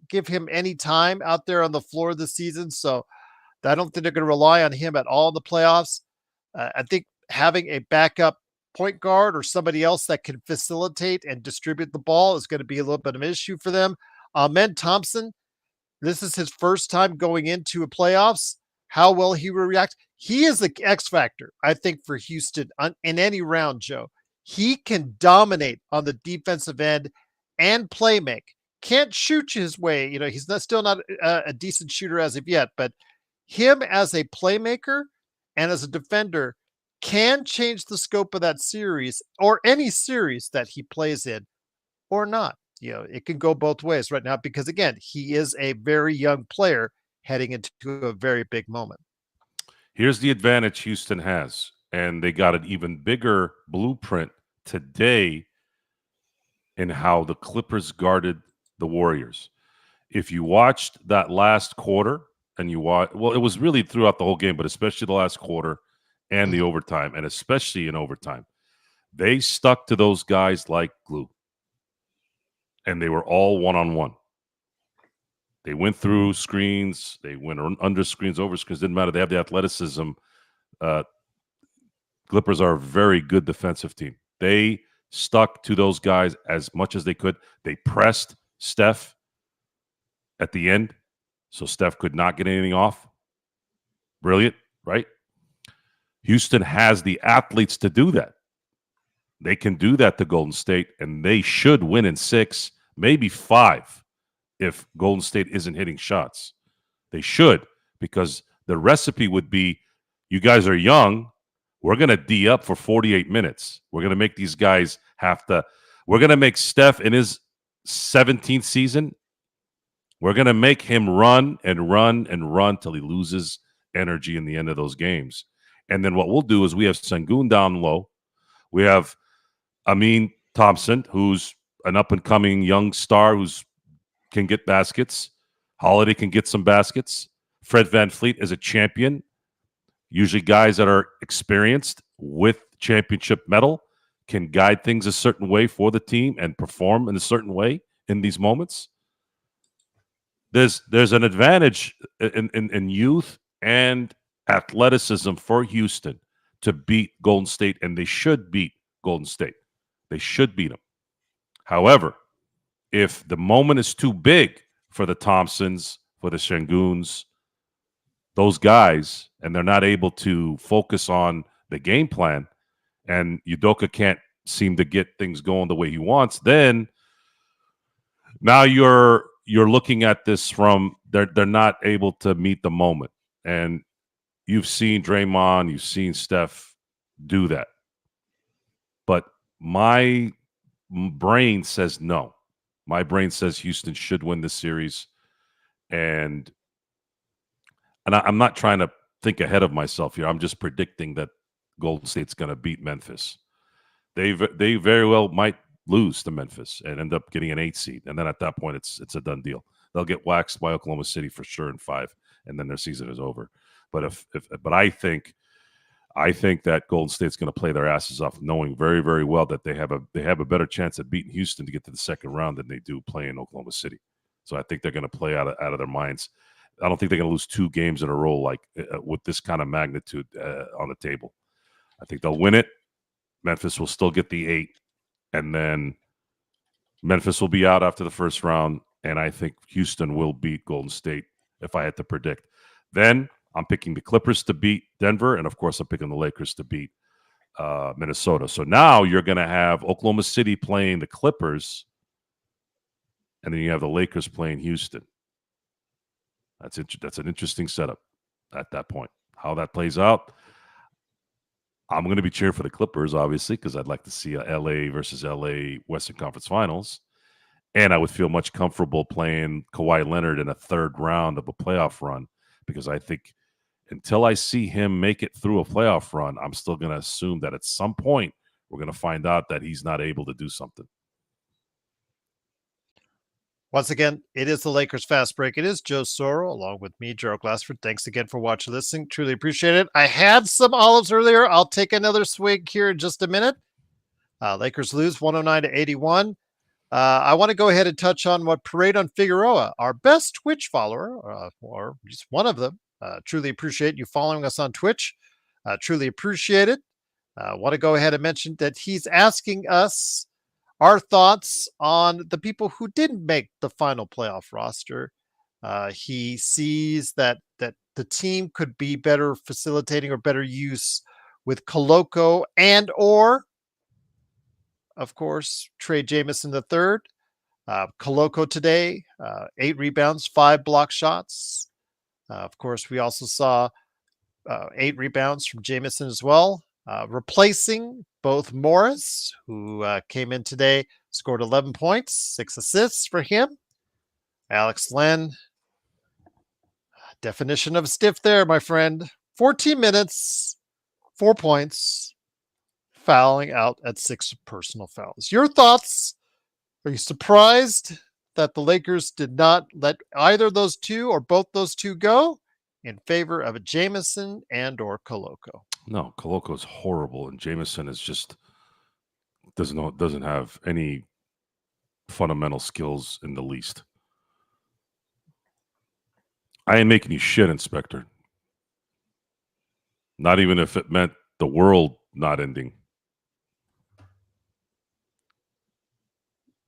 give him any time out there on the floor this season. So I don't think they're going to rely on him at all in the playoffs. I think having a backup point guard or somebody else that can facilitate and distribute the ball is going to be a little bit of an issue for them. Amen Thompson, this is his first time going into a playoffs. How will he react? He is the X factor, I think, for Houston in any round, Joe. He can dominate on the defensive end and play make. Can't shoot his way. He's still not a decent shooter as of yet, but him as a playmaker and as a defender can change the scope of that series or any series that he plays in or not. It can go both ways right now because, again, he is a very young player heading into a very big moment. Here's the advantage Houston has, and they got an even bigger blueprint today in how the Clippers guarded the Warriors. If you watched that last quarter and it was really throughout the whole game, but especially the last quarter and the overtime, and especially in overtime, they stuck to those guys like glue. And they were all one-on-one. They went through screens. They went under screens, over screens. Didn't matter. They have the athleticism. Clippers are a very good defensive team. They stuck to those guys as much as they could. They pressed Steph at the end, so Steph could not get anything off. Brilliant, right? Houston has the athletes to do that. They can do that to Golden State, and they should win in 6, maybe 5, if Golden State isn't hitting shots. They should, because the recipe would be, you guys are young, we're going to D up for 48 minutes. We're going to make these guys we're going to make Steph in his 17th season, we're going to make him run and run and run till he loses energy in the end of those games. And then what we'll do is we have Sengun down low. We have Amen Thompson, who's an up-and-coming young star who can get baskets. Holiday can get some baskets. Fred VanVleet is a champion. Usually guys that are experienced with championship medal can guide things a certain way for the team and perform in a certain way in these moments. There's an advantage in youth and athleticism for Houston to beat Golden State, and they should beat Golden State. They should beat them. However, if the moment is too big for the Thompsons, for the Senguns, those guys, and they're not able to focus on the game plan, and Udoka can't seem to get things going the way he wants, then now you're looking at this from they're not able to meet the moment. And you've seen Draymond, you've seen Steph do that. But my brain says no. My brain says Houston should win this series. And I'm not trying to think ahead of myself here. I'm just predicting that Golden State's going to beat Memphis. They very well might lose to Memphis and end up getting an 8 seed. And then at that point, it's a done deal. They'll get waxed by Oklahoma City for sure in 5, and then their season is over. But but I think that Golden State's going to play their asses off, knowing very, very well that they have a better chance at beating Houston to get to the second round than they do playing Oklahoma City. So I think they're going to play out of their minds. I don't think they're going to lose 2 games in a row like with this kind of magnitude on the table. I think they'll win it. Memphis will still get the 8, and then Memphis will be out after the first round, and I think Houston will beat Golden State if I had to predict. Then I'm picking the Clippers to beat Denver, and of course I'm picking the Lakers to beat Minnesota. So now you're going to have Oklahoma City playing the Clippers, and then you have the Lakers playing Houston. That's an interesting setup at that point. How that plays out, I'm going to be cheering for the Clippers, obviously, because I'd like to see a LA versus LA Western Conference Finals. And I would feel much comfortable playing Kawhi Leonard in a third round of a playoff run, because I think until I see him make it through a playoff run, I'm still going to assume that at some point we're going to find out that he's not able to do something. Once again, it is the Lakers Fast Break. It is Joe Soro along with me, Gerald Glassford. Thanks again for watching, listening. Truly appreciate it. I had some olives earlier. I'll take another swig here in just a minute. Lakers lose 109-81. I want to go ahead and touch on what Parade on Figueroa, our best Twitch follower, or just one of them. Truly appreciate you following us on Twitch. Truly appreciate it. Want to go ahead and mention that he's asking us our thoughts on the people who didn't make the final playoff roster. He sees that the team could be better facilitating or better use with Koloko and or, of course, Trey Jamison III. Koloko today, 8 rebounds, 5 block shots. Of course, we also saw 8 rebounds from Jamison as well. Replacing both Morris, who came in today, scored 11 points, 6 assists for him. Alex Len, definition of stiff there, my friend. 14 minutes, 4 points, fouling out at 6 personal fouls. Your thoughts? Are you surprised that the Lakers did not let either of those two or both those two go in favor of a Jamison and or Koloko? No, Koloko is horrible, and Jamison is just doesn't have any fundamental skills in the least. I ain't making you shit, Inspector. Not even if it meant the world not ending.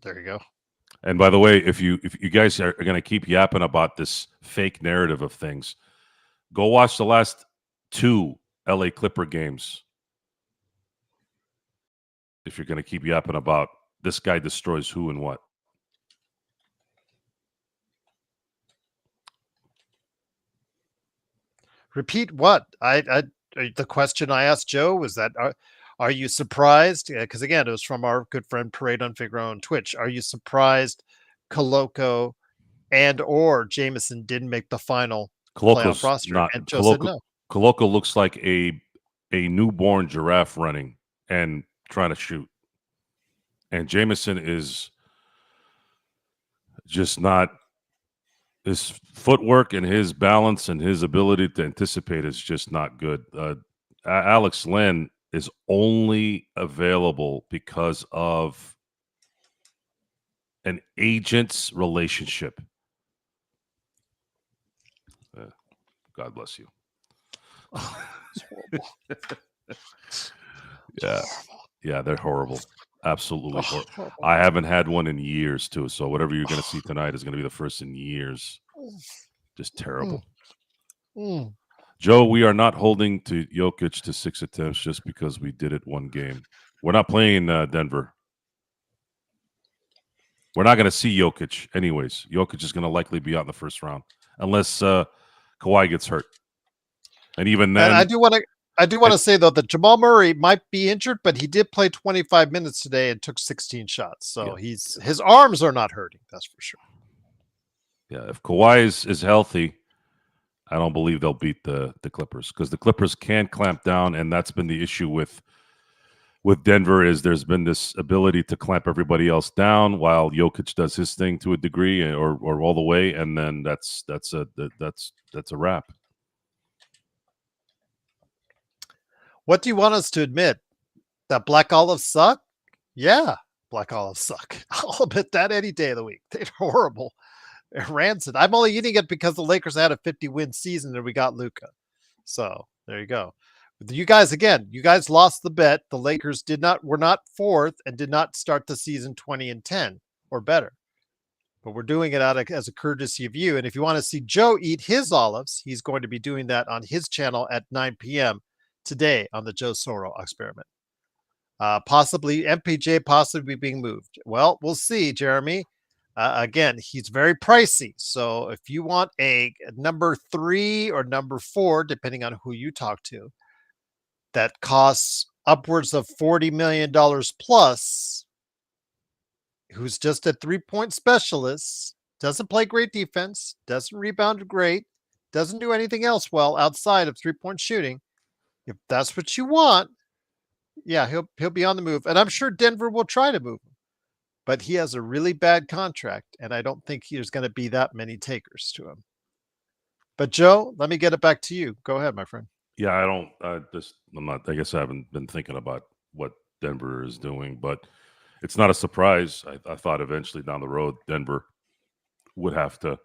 There you go. And by the way, if you guys are going to keep yapping about this fake narrative of things, go watch the last 2 LA Clipper games. If you're going to keep yapping about this guy destroys who and what. Repeat what? The question I asked Joe was that are you surprised? Because again, it was from our good friend Parade on Figueroa on Twitch. Are you surprised Koloko and or Jamison didn't make the final playoff roster? Not, and Joe said no. Koloko looks like a newborn giraffe running and trying to shoot. And Jamison is just not, his footwork and his balance and his ability to anticipate is just not good. Alex Len is only available because of an agent's relationship. God bless you. Yeah, they're horrible. Absolutely horrible. I haven't had one in years, too. So whatever you're going to see tonight is going to be the first in years. Just terrible. Joe, we are not holding to Jokic to 6 attempts just because we did it one game. We're not playing Denver. We're not going to see Jokic anyways. Jokic is going to likely be out in the first round. unless Kawhi gets hurt. And even then, And I do want to say though that Jamal Murray might be injured, but he did play 25 minutes today and took 16 shots. So his arms are not hurting. That's for sure. Yeah, if Kawhi is healthy, I don't believe they'll beat the Clippers, because the Clippers can clamp down, and that's been the issue with Denver. Is there's been this ability to clamp everybody else down while Jokic does his thing to a degree, or all the way, and then that's a wrap. What do you want us to admit? That black olives suck? Yeah, black olives suck. I'll admit that any day of the week. They're horrible. They're rancid. I'm only eating it because the Lakers had a 50-win season and we got Luka. So there you go. You guys, again, you guys lost the bet. The Lakers were not fourth and did not start the season 20-10 or better. But we're doing it as a courtesy of you. And if you want to see Joe eat his olives, he's going to be doing that on his channel at 9 p.m. today on the Joe Soro experiment. Possibly MPJ possibly being moved. Well, we'll see, Jeremy. Again, he's very pricey. So if you want a number 3 or number 4, depending on who you talk to, that costs upwards of $40 million plus, who's just a 3-point specialist, doesn't play great defense, doesn't rebound great, doesn't do anything else well outside of 3-point shooting. If that's what you want, yeah, he'll be on the move. And I'm sure Denver will try to move him. But he has a really bad contract, and I don't think there's going to be that many takers to him. But Joe, let me get it back to you. Go ahead, my friend. Yeah, I guess I haven't been thinking about what Denver is doing, but it's not a surprise. I thought eventually down the road, Denver would have to,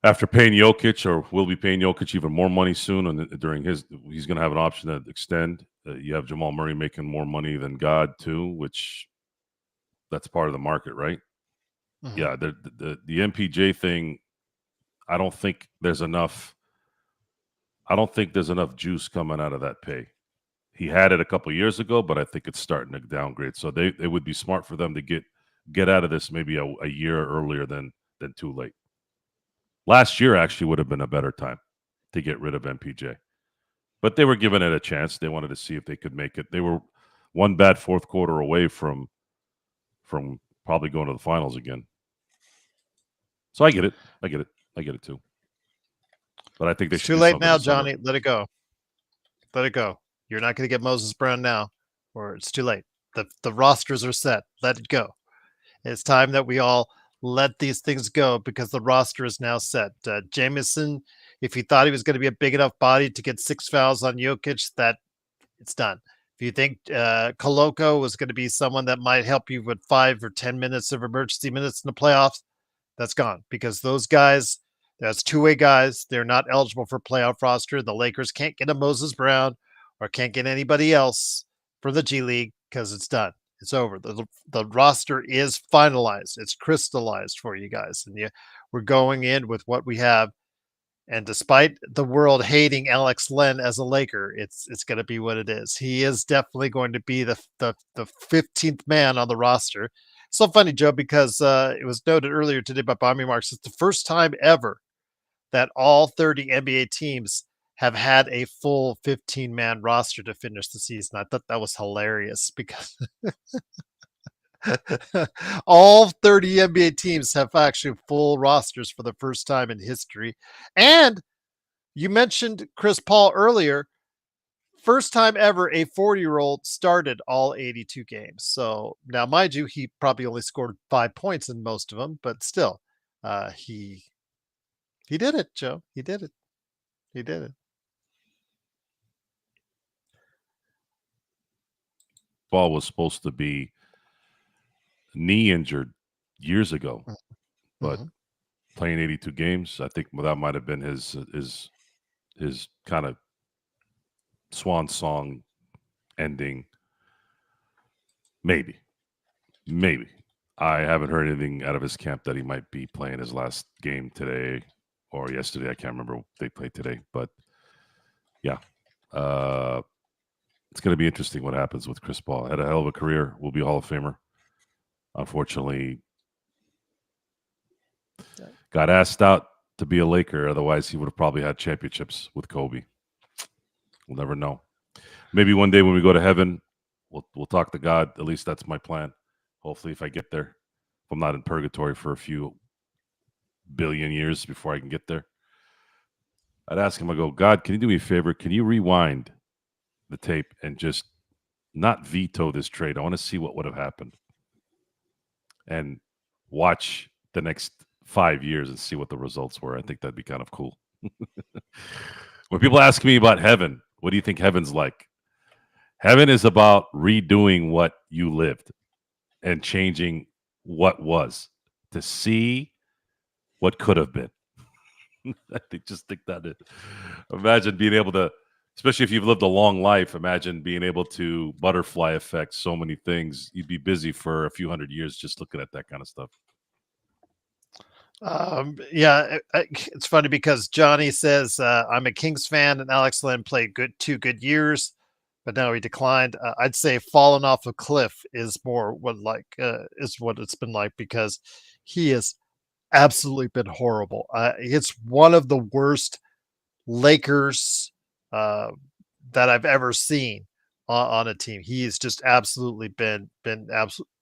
after paying Jokic, or will be paying Jokic even more money soon, and he's going to have an option to extend. You have Jamal Murray making more money than God too, which that's part of the market, right? Mm-hmm. Yeah, the MPJ thing, I don't think there's enough juice coming out of that pay. He had it a couple years ago, but I think it's starting to downgrade. So it would be smart for them to get out of this maybe a year earlier than too late. Last year actually would have been a better time to get rid of MPJ. But they were given it a chance. They wanted to see if they could make it. They were one bad fourth quarter away from probably going to the finals again. So I get it. I get it too. But I think they it's should too do late something now, this summer. Johnny. Let it go. Let it go. You're not going to get Moses Brown now, or it's too late. The rosters are set. Let it go. It's time that we all let these things go because the roster is now set. Jameson, if he thought he was going to be a big enough body to get 6 fouls on Jokic, that it's done. If you think Koloko was going to be someone that might help you with 5 or 10 minutes of emergency minutes in the playoffs, that's gone, because those guys, that's two-way guys. They're not eligible for playoff roster. The Lakers can't get a Moses Brown or can't get anybody else for the G League because it's done. It's over. The roster is finalized. It's crystallized for you guys. And we're going in with what we have. And despite the world hating Alex Len as a Laker, it's going to be what it is. He is definitely going to be the 15th man on the roster. It's so funny, Joe, because it was noted earlier today by Bomby Marks. It's the first time ever that all 30 NBA teams have had a full 15-man roster to finish the season. I thought that was hilarious because all 30 NBA teams have actually full rosters for the first time in history. And you mentioned Chris Paul earlier. First time ever a 40-year-old started all 82 games. So now, mind you, he probably only scored 5 points in most of them, but still, he did it, Joe. He did it. He did it. Paul was supposed to be knee injured years ago, but playing 82 games, I think that might have been his kind of swan song ending. Maybe. I haven't heard anything out of his camp that he might be playing his last game today or yesterday. I can't remember. They played today, but yeah. It's going to be interesting what happens with Chris Paul. Had a hell of a career. Will be a Hall of Famer. Unfortunately, Got asked out to be a Laker. Otherwise, he would have probably had championships with Kobe. We'll never know. Maybe one day when we go to heaven, we'll talk to God. At least that's my plan. Hopefully, if I get there, if I'm not in purgatory for a few billion years before I can get there, I'd ask him, I go, God, can you do me a favor? Can you rewind the tape and just not veto this trade? I want to see what would have happened and watch the next 5 years and see what the results were. I think that'd be kind of cool. When people ask me about heaven, what do you think heaven's like? Heaven is about redoing what you lived and changing what was to see what could have been. I think that it. Imagine being able to, especially if you've lived a long life, imagine being able to butterfly effect so many things. You'd be busy for a few hundred years just looking at that kind of stuff. Yeah, it's funny because Johnny says I'm a Kings fan and Alex Len played 2 good years, but now he declined. I'd say falling off a cliff is more what is what it's been like, because he has absolutely been horrible. It's one of the worst Lakers that I've ever seen on a team. He has just absolutely been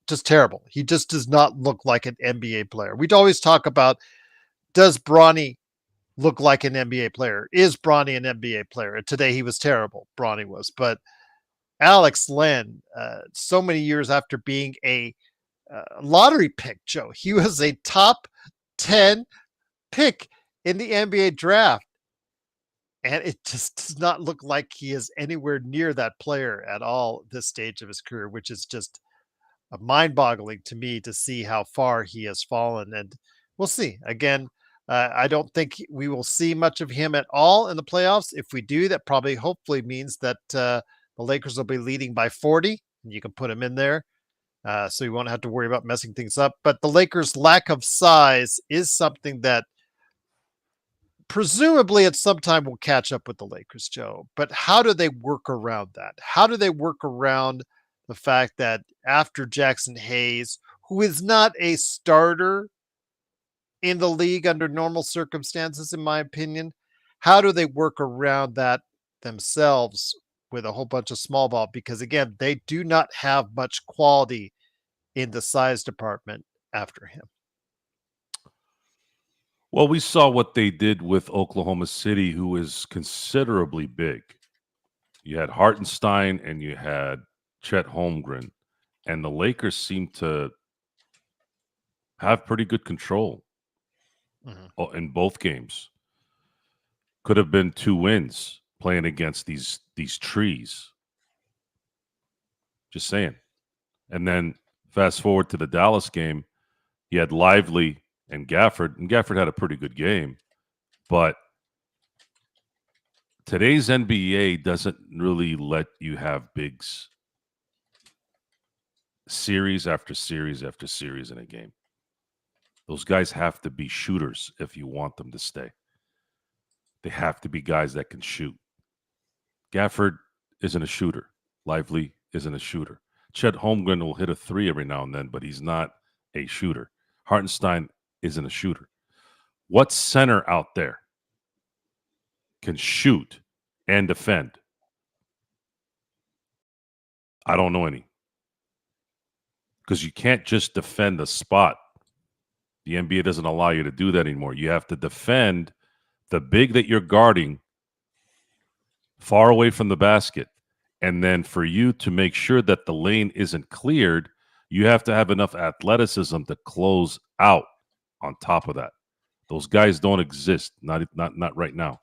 just terrible. He just does not look like an NBA player. We'd always talk about, does Bronny look like an NBA player? Is Bronny an NBA player? And today he was terrible. Bronny was. But Alex Len, so many years after being a lottery pick, Joe, he was a top 10 pick in the NBA draft. And it just does not look like he is anywhere near that player at all at this stage of his career, which is just mind-boggling to me to see how far he has fallen. And we'll see. Again, I don't think we will see much of him at all in the playoffs. If we do, that probably hopefully means that the Lakers will be leading by 40, and you can put him in there. So you won't have to worry about messing things up. But the Lakers' lack of size is something that presumably at some time will catch up with the Lakers, Joe. But how do they work around that? How do they work around the fact that after Jackson Hayes, who is not a starter in the league under normal circumstances, in my opinion, how do they work around that themselves with a whole bunch of small ball? Because again, they do not have much quality in the size department after him. Well, we saw what they did with Oklahoma City, who is considerably big. You had Hartenstein and you had Chet Holmgren, and the Lakers seem to have pretty good control in both games. Could have been 2 wins playing against these trees. Just saying. And then fast forward to the Dallas game, you had Lively and Gafford had a pretty good game, but today's NBA doesn't really let you have bigs series after series after series in a game. Those guys have to be shooters if you want them to stay. They have to be guys that can shoot. Gafford isn't a shooter. Lively isn't a shooter. Chet Holmgren will hit a 3 every now and then, but he's not a shooter. Hartenstein isn't a shooter. What center out there can shoot and defend? I don't know any. Because you can't just defend a spot. The NBA doesn't allow you to do that anymore. You have to defend the big that you're guarding far away from the basket. And then for you to make sure that the lane isn't cleared, you have to have enough athleticism to close out on top of that. Those guys don't exist, not right now.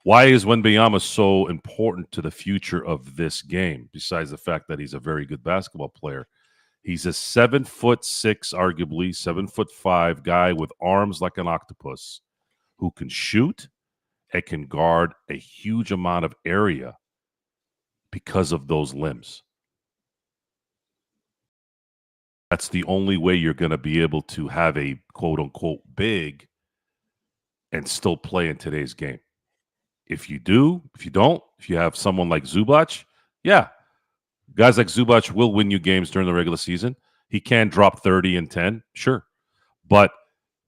Why is Wembanyama so important to the future of this game, besides the fact that he's a very good basketball player? He's a 7'6", arguably 7'5" guy with arms like an octopus who can shoot and can guard a huge amount of area because of those limbs. That's the only way you're going to be able to have a quote-unquote big and still play in today's game. If you do, if you don't, if you have someone like Zubac, yeah, guys like Zubac will win you games during the regular season. He can drop 30 and 10, sure. But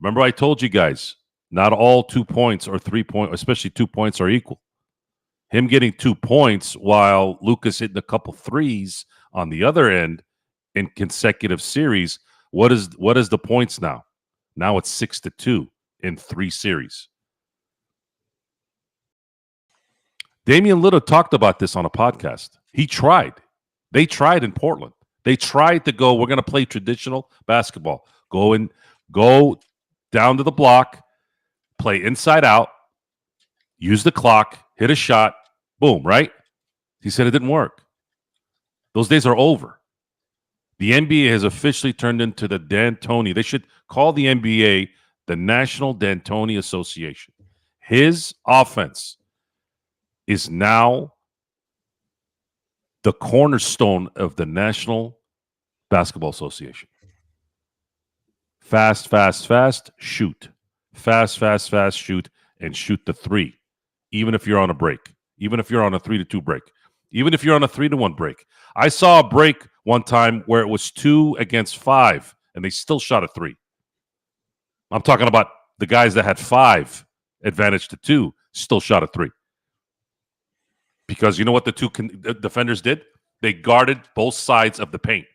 Remember, I told you guys, not all 2 points or 3 points, especially 2 points, are equal. Him getting 2 points while Luka's hitting a couple threes on the other end in consecutive series. What is the points now? Now it's 6-2 in 3 series. Damian Lillard talked about this on a podcast. He tried. They tried in Portland. They tried to go, we're going to play traditional basketball. Go down to the block, play inside out, use the clock, hit a shot, boom, right? He said it didn't work. Those days are over. The NBA has officially turned into the D'Antoni. They should call the NBA the National D'Antoni Association. His offense is now the cornerstone of the National Basketball Association. Fast, fast, fast, shoot. Fast, fast, fast, shoot, and shoot the 3. Even if you're on a break. Even if you're on a 3-2 break. Even if you're on a 3-1 break. I saw a break one time where it was 2 against 5, and they still shot a 3. I'm talking about the guys that had 5 advantage to 2 still shot a 3. Because you know what the 2 defenders did? They guarded both sides of the paint.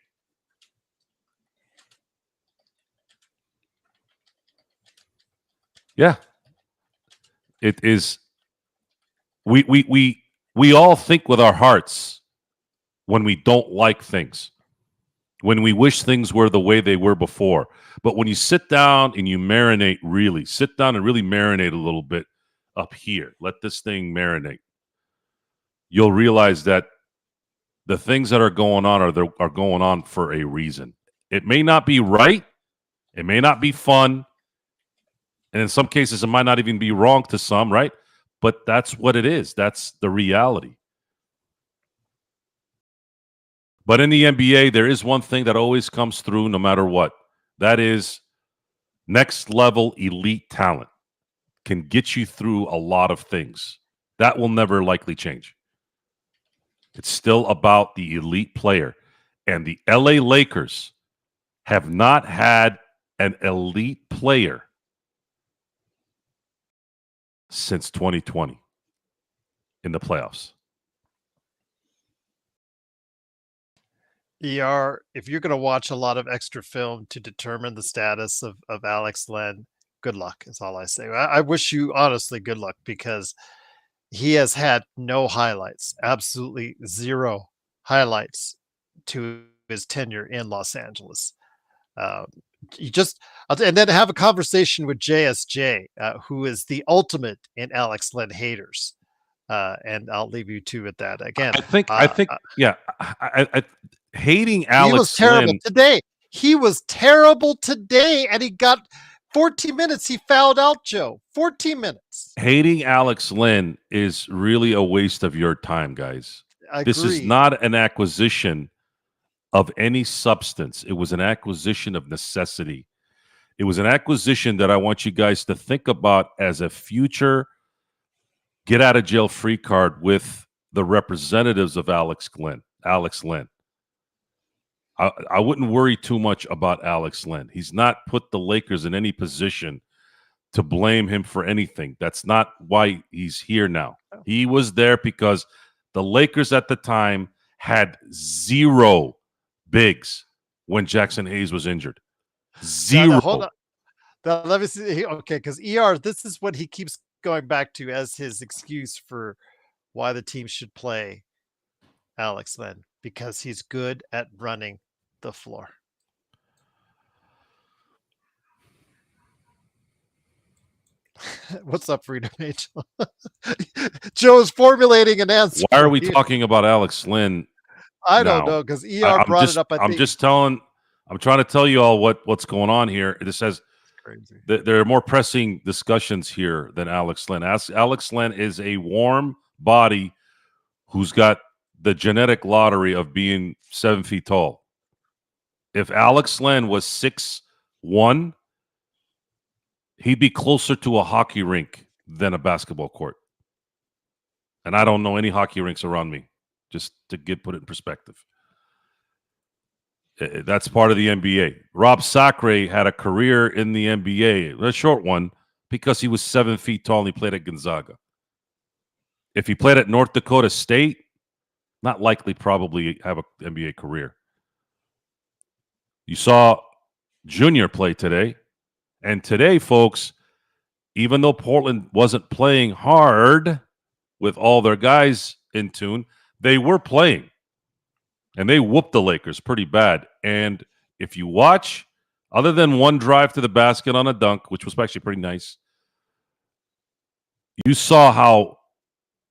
Yeah. It is. We all think with our hearts when we don't like things, when we wish things were the way they were before. But when you sit down and you marinate, really sit down and really marinate a little bit up here, let this thing marinate, you'll realize that the things that are going on are going on for a reason. It may not be right. It may not be fun. And in some cases, it might not even be wrong to some, right? But that's what it is. That's the reality. But in the NBA, there is one thing that always comes through no matter what. That is next level elite talent can get you through a lot of things. That will never likely change. It's still about the elite player. And the LA Lakers have not had an elite player since 2020 in the playoffs. If you're going to watch a lot of extra film to determine the status of Alex Len, good luck is all I say. I wish you honestly good luck because he has had no highlights, absolutely zero highlights to his tenure in Los Angeles. And then have a conversation with JSJ, who is the ultimate in Alex Len haters. And I'll leave you two at that. Again, I think, hating Alex he was terrible Len today. He was terrible today, and he got 14 minutes. He fouled out Joe. 14 minutes. Hating Alex Len is really a waste of your time, guys. This is not an acquisition of any substance. It was an acquisition of necessity. It was an acquisition that I want you guys to think about as a future get out of jail free card with the representatives of Alex Len. I wouldn't worry too much about Alex Len. He's not put the Lakers in any position to blame him for anything. That's not why he's here now. He was there because the Lakers at the time had 0 bigs when Jackson Hayes was injured. 0. Now, hold on. Now, let me see. Okay, because this is what he keeps going back to as his excuse for why the team should play Alex Len, because he's good at running the floor. What's up, Freedom Angel? Joe's formulating an answer. Why are we talking about Alex Len? I don't know, because brought it up. I'm trying to tell you all what's going on here. It says there are more pressing discussions here than Alex Len. Alex Len is a warm body who's got the genetic lottery of being 7 feet tall. If Alex Len was 6'1", he'd be closer to a hockey rink than a basketball court. And I don't know any hockey rinks around me, just to put it in perspective. That's part of the NBA. Rob Sacre had a career in the NBA, a short one, because he was 7 feet tall and he played at Gonzaga. If he played at North Dakota State, not likely probably have an NBA career. You saw Junior play today. And today, folks, even though Portland wasn't playing hard with all their guys in tune, they were playing. And they whooped the Lakers pretty bad. And if you watch, other than one drive to the basket on a dunk, which was actually pretty nice, you saw how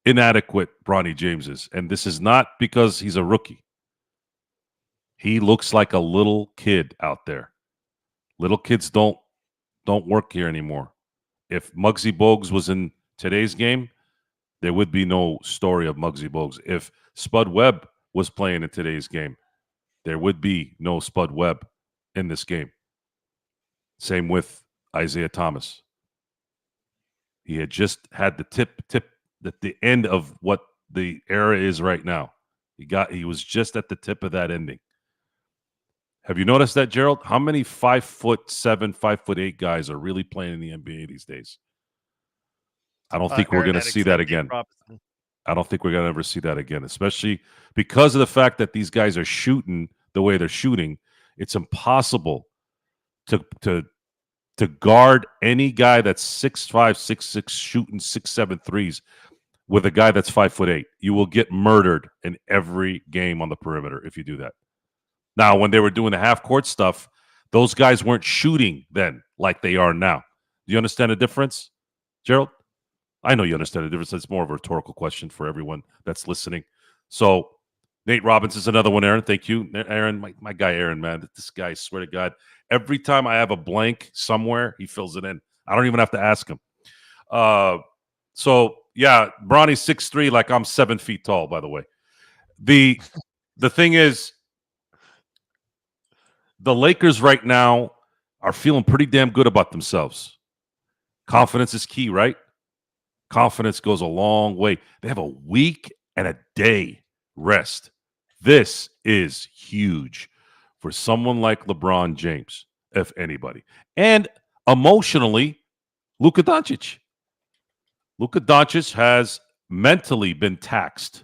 inadequate Bronny James is. And this is not because he's a rookie. He looks like a little kid out there. Little kids don't work here anymore. If Muggsy Bogues was in today's game, there would be no story of Muggsy Bogues. If Spud Webb was playing in today's game, there would be no Spud Webb in this game. Same with Isaiah Thomas. He had just had the tip at the end of what the era is right now. He was just at the tip of that ending. Have you noticed that, Gerald? How many 5'7", 5'8" guys are really playing in the NBA these days? I don't think we're going to see that again. I don't think we're going to ever see that again, especially because of the fact that these guys are shooting the way they're shooting. It's impossible to guard any guy that's 6'5", 6'6", shooting 6'7" threes with a guy that's 5'8". You will get murdered in every game on the perimeter if you do that. Now, when they were doing the half-court stuff, those guys weren't shooting then like they are now. Do you understand the difference, Gerald? I know you understand the difference. It's more of a rhetorical question for everyone that's listening. So, Nate Robbins is another one, Aaron. Thank you. Aaron, my guy Aaron, man. This guy, I swear to God, every time I have a blank somewhere, he fills it in. I don't even have to ask him. So, yeah, Bronny's 6'3", like I'm 7 feet tall, by the way. The thing is, the Lakers right now are feeling pretty damn good about themselves. Confidence is key, right? Confidence goes a long way. They have a week and a day rest. This is huge for someone like LeBron James, if anybody. And emotionally, Luka Doncic. Luka Doncic has mentally been taxed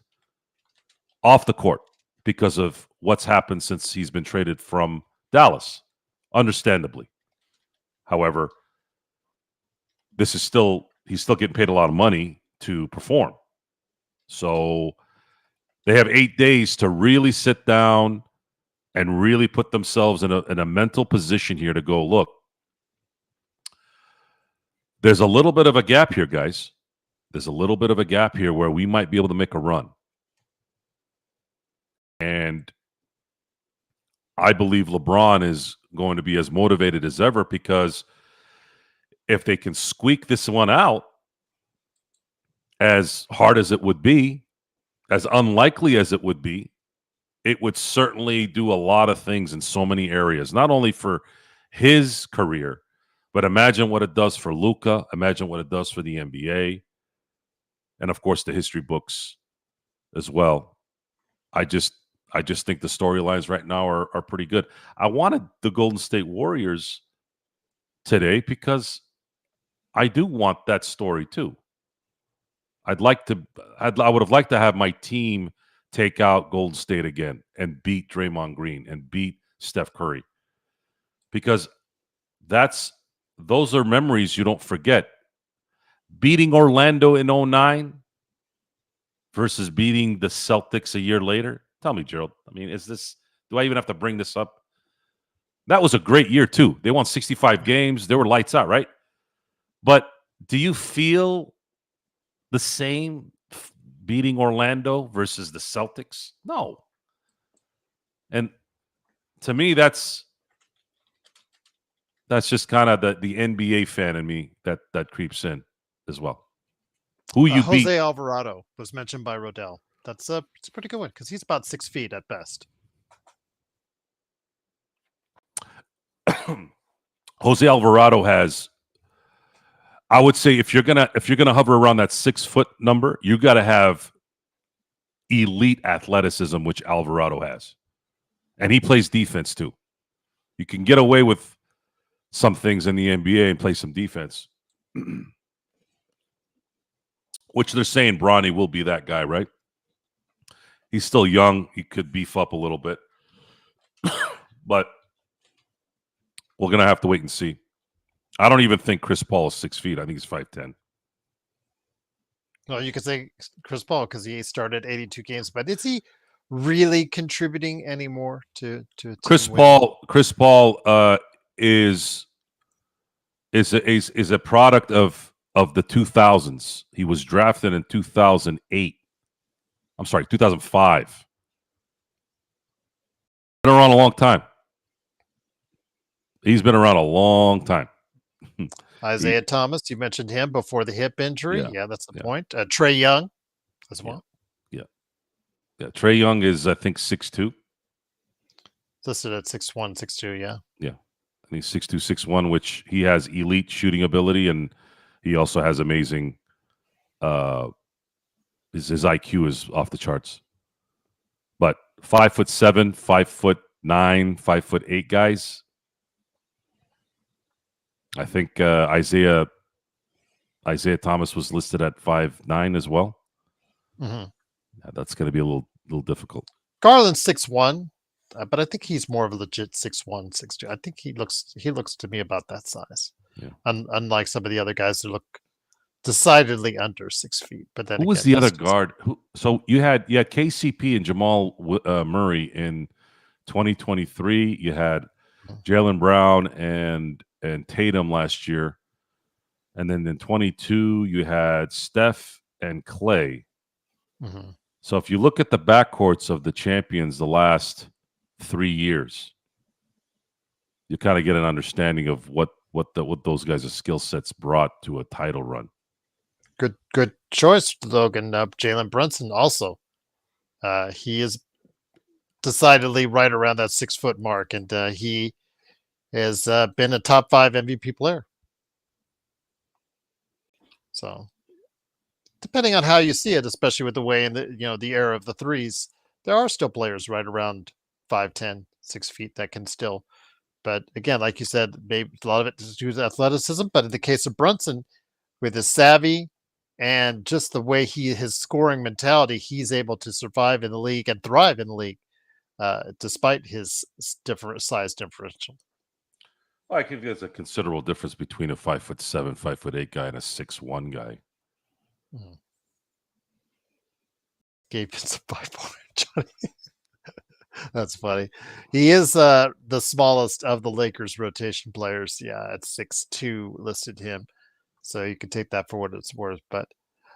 off the court because of what's happened since he's been traded from Dallas, understandably. However, he's still getting paid a lot of money to perform. So they have 8 days to really sit down and really put themselves in a mental position here to go, look, there's a little bit of a gap here, guys. There's a little bit of a gap here where we might be able to make a run. And I believe LeBron is going to be as motivated as ever, because if they can squeak this one out, as hard as it would be, as unlikely as it would certainly do a lot of things in so many areas, not only for his career, but imagine what it does for Luka, imagine what it does for the NBA, and of course the history books as well. I just think the storylines right now are pretty good. I wanted the Golden State Warriors today because I do want that story too. I would have liked to have my team take out Golden State again and beat Draymond Green and beat Steph Curry, because those are memories you don't forget. Beating Orlando in 2009 versus beating the Celtics a year later. Tell me, Gerald. I mean, do I even have to bring this up? That was a great year too. They won 65 games. They were lights out, right? But do you feel the same beating Orlando versus the Celtics? No. And to me, that's just kind of the NBA fan in me that creeps in as well. Who you beat? Jose Alvarado was mentioned by Rodell. It's a pretty good one because he's about 6 feet at best. Jose Alvarado has, I would say, if you're gonna hover around that 6 foot number, you got to have elite athleticism, which Alvarado has. And he plays defense too. You can get away with some things in the NBA and play some defense. Which they're saying Bronny will be that guy, right? He's still young. He could beef up a little bit. But we're going to have to wait and see. I don't even think Chris Paul is 6 feet. I think he's 5'10". Well, you could say Chris Paul because he started 82 games, but is he really contributing anymore to a Chris team winning? Paul is a product of the 2000s. He was drafted in 2008. I'm sorry, 2005. Been around a long time. He's been around a long time. Isaiah Thomas, you mentioned him before the hip injury. Yeah, that's the point. Trae Young as well. Yeah. Trae Young is, I think, 6'2". Listed at 6'1", 6'2", yeah. Yeah. And he's 6'2", 6'1", which he has elite shooting ability, and he also has amazing his IQ is off the charts. But 5'7", 5'9", 5'8" guys. I think Isaiah Thomas was listed at 5'9" as well. Mm-hmm. Yeah, that's going to be a little difficult. Garland's 6'1", but I think he's more of a legit 6'1", 6'2". I think he looks to me about that size. Yeah. Unlike some of the other guys that look decidedly under 6 feet. But then who was the other guard? So you had KCP and Jamal Murray in 2023. You had Jaylen Brown and Tatum last year, and then in 22 you had Steph and Clay. Mm-hmm. So if you look at the backcourts of the champions the last 3 years, you kind of get an understanding of what those guys' skill sets brought to a title run. Good choice, Logan. Jalen Brunson also. He is decidedly right around that 6 foot mark, and he has been a top 5 MVP player. So, depending on how you see it, especially with the way in the era of the threes, there are still players right around 5'10", 6 feet that can still. But again, like you said, maybe a lot of it is due to athleticism. But in the case of Brunson, with his savvy and just the way his scoring mentality, he's able to survive in the league and thrive in the league, despite his different size differential. I think there's a considerable difference between a 5'7", 5'8" guy and a 6'1" guy. Mm-hmm. Gabe is a 5'4", That's funny. He is the smallest of the Lakers rotation players. Yeah, at 6'2" listed him. So you can take that for what it's worth. But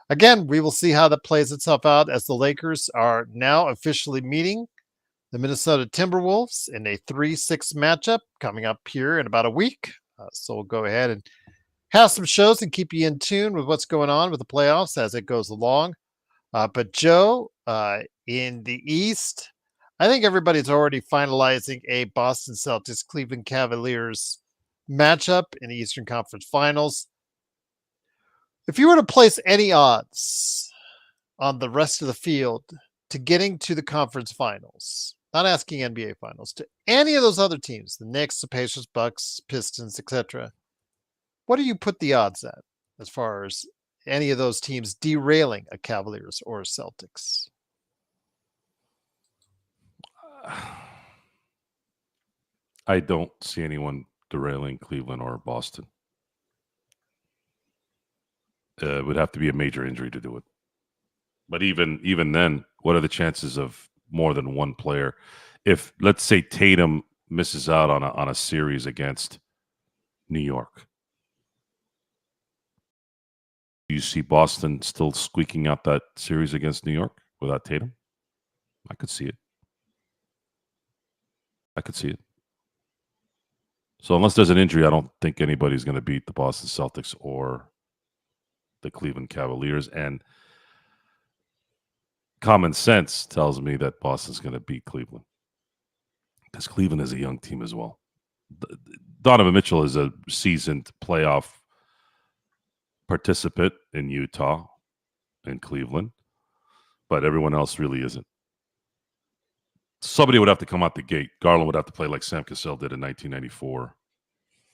again, we will see how that plays itself out as the Lakers are now officially meeting the Minnesota Timberwolves in a 3-6 matchup coming up here in about a week. So we'll go ahead and have some shows and keep you in tune with what's going on with the playoffs as it goes along. But Joe, in the East, I think everybody's already finalizing a Boston Celtics Cleveland Cavaliers matchup in the Eastern Conference Finals. If you were to place any odds on the rest of the field to getting to the conference finals, not asking NBA finals, to any of those other teams, the Knicks, the Pacers, Bucks, Pistons, etc., what do you put the odds at as far as any of those teams derailing a Cavaliers or a Celtics? I don't see anyone derailing Cleveland or Boston. It would have to be a major injury to do it. But even then, what are the chances of more than one player? If, let's say, Tatum misses out on a series against New York, do you see Boston still squeaking out that series against New York without Tatum? I could see it. So unless there's an injury, I don't think anybody's going to beat the Boston Celtics or the Cleveland Cavaliers. And common sense tells me that Boston's going to beat Cleveland because Cleveland is a young team as well. Donovan Mitchell is a seasoned playoff participant in Utah and Cleveland, but everyone else really isn't. somebody would have to come out the gate. Garland would have to play like Sam Cassell did in 1994,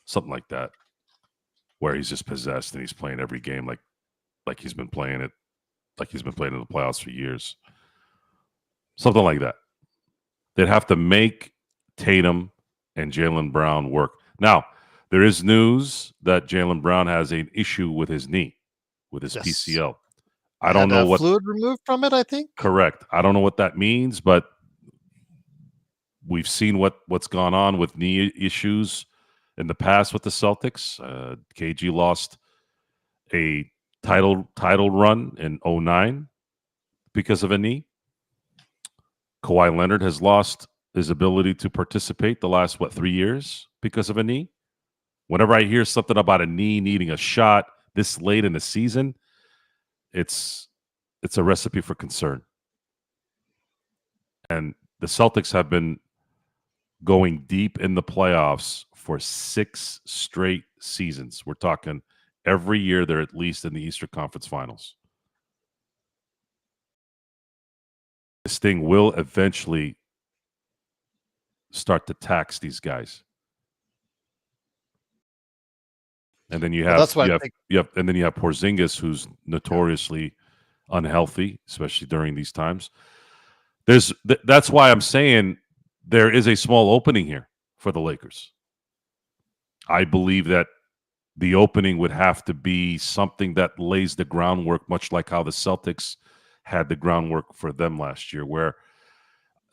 something like that, where he's just possessed and he's playing every game like he's been playing it, like he's been playing in the playoffs for years. Something like that. They'd have to make Tatum and Jaylen Brown work. Now, there is news that Jaylen Brown has an issue with his knee, with his Yes. PCL. I don't know what fluid removed from it, I think. Correct. I don't know what that means, but we've seen what's gone on with knee issues in the past with the Celtics. KG lost a title run in 2009 because of a knee. Kawhi Leonard has lost his ability to participate the last 3 years because of a knee. Whenever I hear something about a knee needing a shot this late in the season, it's a recipe for concern. And the Celtics have been going deep in the playoffs for 6 straight seasons. We're talking every year they're at least in the Eastern Conference Finals. This thing will eventually start to tax these guys. And then you have, that's why and then you have Porzingis, who's notoriously unhealthy, especially during these times. That's why I'm saying there is a small opening here for the Lakers. I believe that the opening would have to be something that lays the groundwork, much like how the Celtics had the groundwork for them last year, where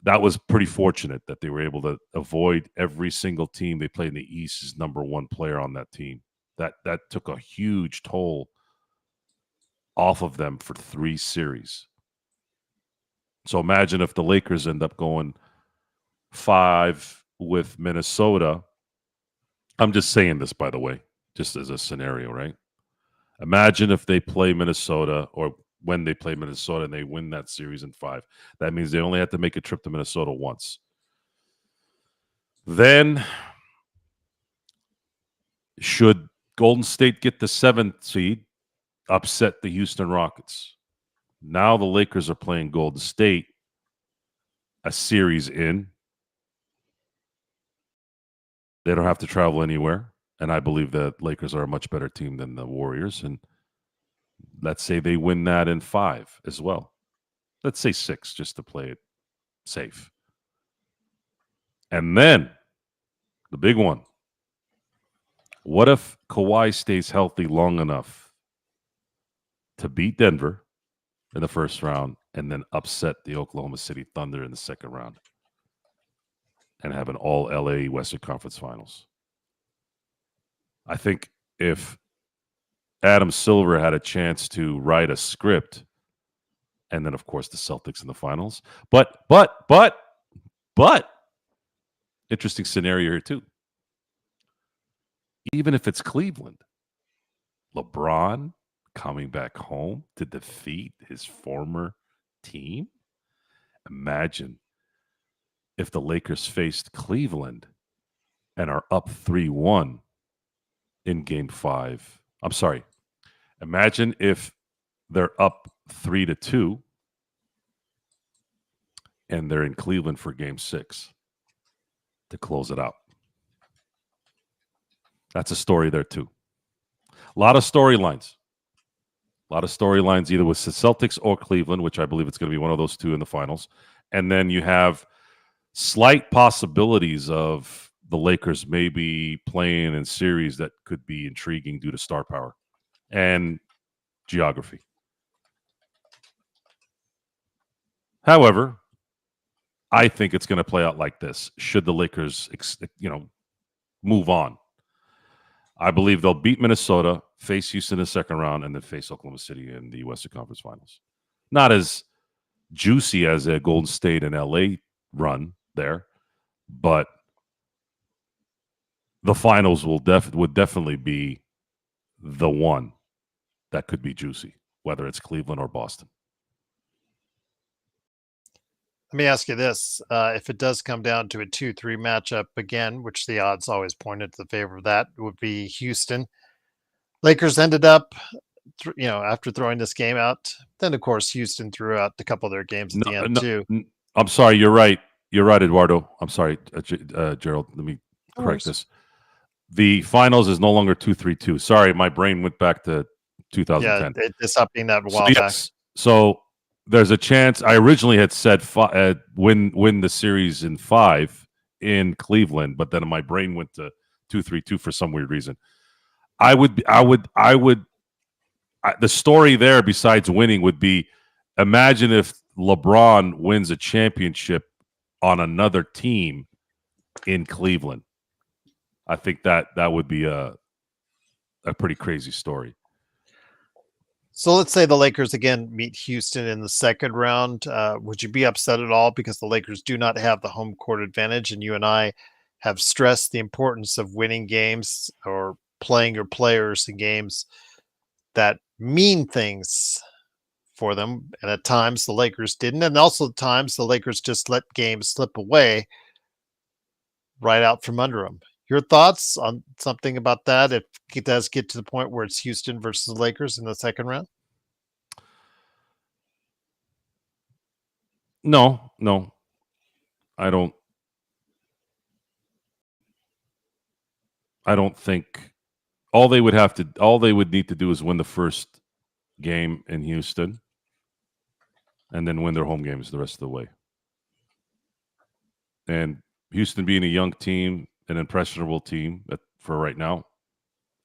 that was pretty fortunate that they were able to avoid every single team they played in the East's number one player on that team. That took a huge toll off of them for 3 series. So imagine if the Lakers end up going 5 with Minnesota. I'm just saying this, by the way, just as a scenario, right? Imagine if they play Minnesota, or when they play Minnesota and they win that series in 5. That means they only have to make a trip to Minnesota once. Then, should Golden State get the 7th seed, upset the Houston Rockets. Now the Lakers are playing Golden State a series in. They don't have to travel anywhere. And I believe that Lakers are a much better team than the Warriors. And let's say they win that in 5 as well. Let's say 6, just to play it safe. And then the big one. What if Kawhi stays healthy long enough to beat Denver in the first round and then upset the Oklahoma City Thunder in the second round and have an all-LA Western Conference Finals? I think if Adam Silver had a chance to write a script, and then, of course, the Celtics in the finals. But, interesting scenario here, too. Even if it's Cleveland, LeBron coming back home to defeat his former team. Imagine if the Lakers faced Cleveland and are up 3-1 in game 5. I'm sorry. Imagine if they're up 3-2 and they're in Cleveland for game 6 to close it out. That's a story there too. A lot of storylines. Either with the Celtics or Cleveland, which I believe it's going to be one of those two in the finals. And then you have slight possibilities of the Lakers maybe playing in series that could be intriguing due to star power and geography. However, I think it's going to play out like this. Should the Lakers, move on, I believe they'll beat Minnesota, face Houston in the second round, and then face Oklahoma City in the Western Conference Finals. Not as juicy as a Golden State and LA run there, but the finals would definitely be the one that could be juicy, whether it's Cleveland or Boston. Let me ask you this. If it does come down to a 2-3 matchup again, which the odds always pointed to the favor of that, would be Houston. Lakers ended up, after throwing this game out. Then, of course, Houston threw out a couple of their games at the end, too. I'm sorry, you're right. You're right, Eduardo. I'm sorry, Gerald. Let me No correct worries. this. The finals is no longer 2-3-2. Sorry, my brain went back to 2010. Yeah, it stopped being that a So while back. yes, so there's a chance. I originally had said win the series in 5 in Cleveland, but then my brain went to 2-3-2 for some weird reason. The story there, besides winning, would be imagine if LeBron wins a championship on another team in Cleveland. I think that would be a pretty crazy story. So let's say the Lakers again meet Houston in the second round. Would you be upset at all because the Lakers do not have the home court advantage, and you and I have stressed the importance of winning games or playing your players in games that mean things for them? And at times the Lakers didn't, and also at times the Lakers just let games slip away right out from under them. Your thoughts on something about that if it does get to the point where it's Houston versus the Lakers in the second round? No, I don't think all they would need to do is win the first game in Houston and then win their home games the rest of the way. And Houston being a young team, an impressionable team for right now,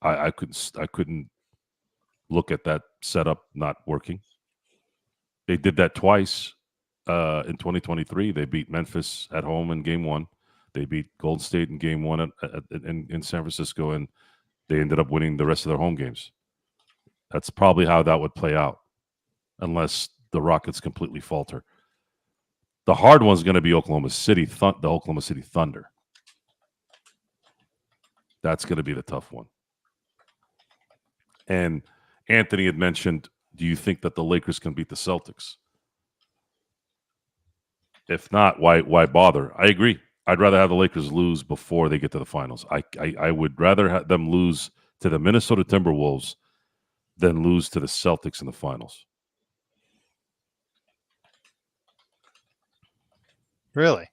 I couldn't look at that setup not working. They did that twice in 2023. They beat Memphis at home in Game 1. They beat Golden State in Game 1 in San Francisco, and they ended up winning the rest of their home games. That's probably how that would play out, unless the Rockets completely falter. The hard one's going to be the Oklahoma City Thunder. That's going to be the tough one. And Anthony had mentioned, do you think that the Lakers can beat the Celtics? If not, why bother? I agree. I'd rather have the Lakers lose before they get to the finals. I would rather have them lose to the Minnesota Timberwolves than lose to the Celtics in the finals. Really?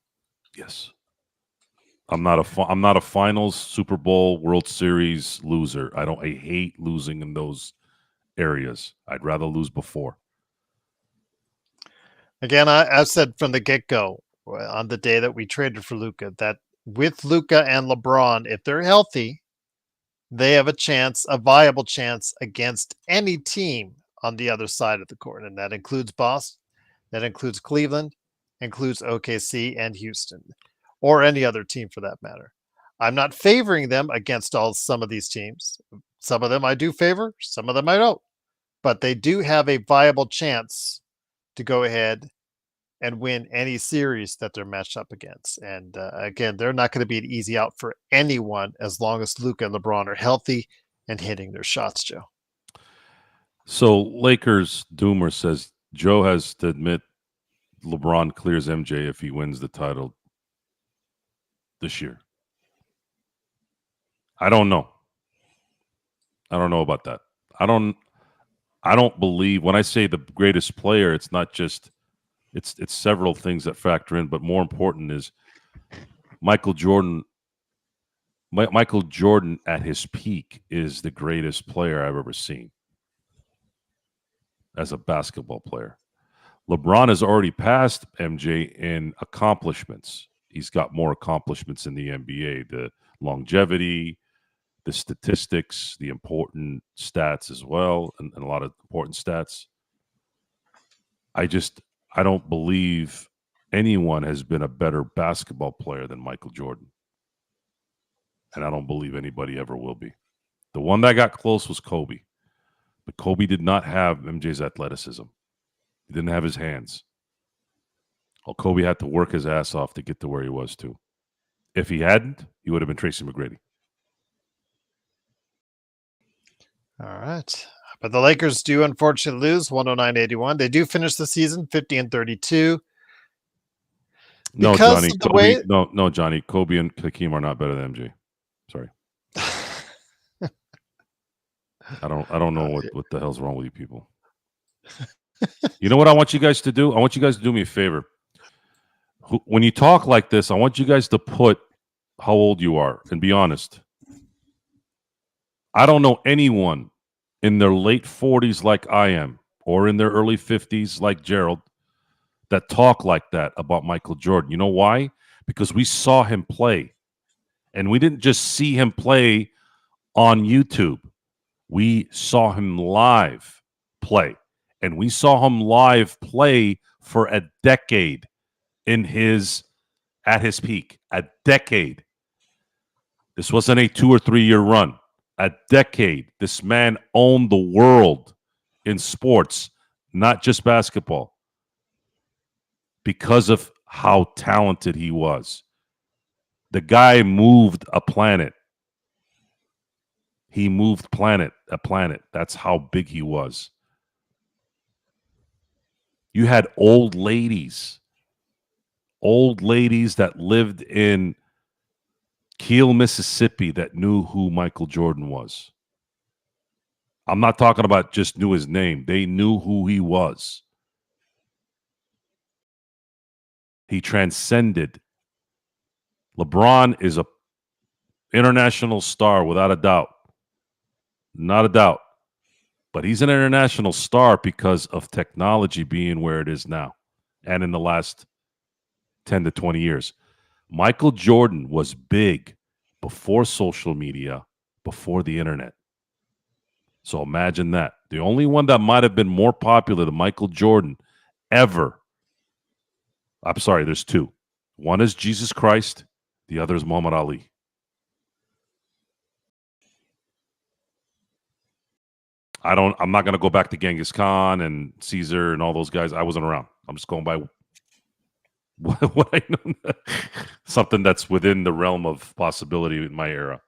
Yes. I'm not a finals, Super Bowl, World Series loser. I hate losing in those areas. I'd rather lose before. Again, I've said from the get-go on the day that we traded for Luka that with Luka and LeBron, if they're healthy, they have a viable chance against any team on the other side of the court. And that includes Boston, that includes Cleveland, includes OKC and Houston, or any other team for that matter. I'm not favoring them against some of these teams. Some of them I do favor, some of them I don't. But they do have a viable chance to go ahead and win any series that they're matched up against. And again, they're not going to be an easy out for anyone as long as Luka and LeBron are healthy and hitting their shots, Joe. So Lakers Doomer says Joe has to admit LeBron clears MJ if he wins the title this year. I don't know. I don't know about that. I don't believe when I say the greatest player, it's not just it's several things that factor in, but more important is Michael Jordan. Michael Jordan at his peak is the greatest player I've ever seen as a basketball player. LeBron has already passed MJ in accomplishments. He's got more accomplishments in the NBA, the longevity, the statistics, the important stats as well, and a lot of important stats. I don't believe anyone has been a better basketball player than Michael Jordan. And I don't believe anybody ever will be. The one that got close was Kobe. But Kobe did not have MJ's athleticism. He didn't have his hands. Well, Kobe had to work his ass off to get to where he was too. If he hadn't, he would have been Tracy McGrady. All right. But the Lakers do unfortunately lose 109-81. They do finish the season 50-32. No, Because Johnny. of the way No, Johnny. Kobe and Hakeem are not better than MJ. Sorry. I don't know what the hell's wrong with you people. You know what I want you guys to do? I want you guys to do me a favor. When you talk like this, I want you guys to put how old you are and be honest. I don't know anyone in their late 40s like I am, or in their early 50s like Gerald, that talk like that about Michael Jordan. You know why? Because we saw him play. And we didn't just see him play on YouTube. We saw him live play. And we saw him live play for a decade at his peak. A decade. This wasn't a 2 or 3 year run. A decade. This man owned the world in sports, not just basketball, because of how talented he was. The guy moved a planet. He moved a planet. That's how big he was. You had old ladies that lived in Kiel, Mississippi, that knew who Michael Jordan was. I'm not talking about just knew his name. They knew who he was. He transcended. LeBron is a international star without a doubt. Not a doubt. But he's an international star because of technology being where it is now and in the last 10 to 20 years. Michael Jordan was big before social media, before the internet. So imagine that. The only one that might have been more popular than Michael Jordan ever. I'm sorry, there's two. One is Jesus Christ. The other is Muhammad Ali. I'm not going to go back to Genghis Khan and Caesar and all those guys. I wasn't around. I'm just going by what I know. Something that's within the realm of possibility in my era.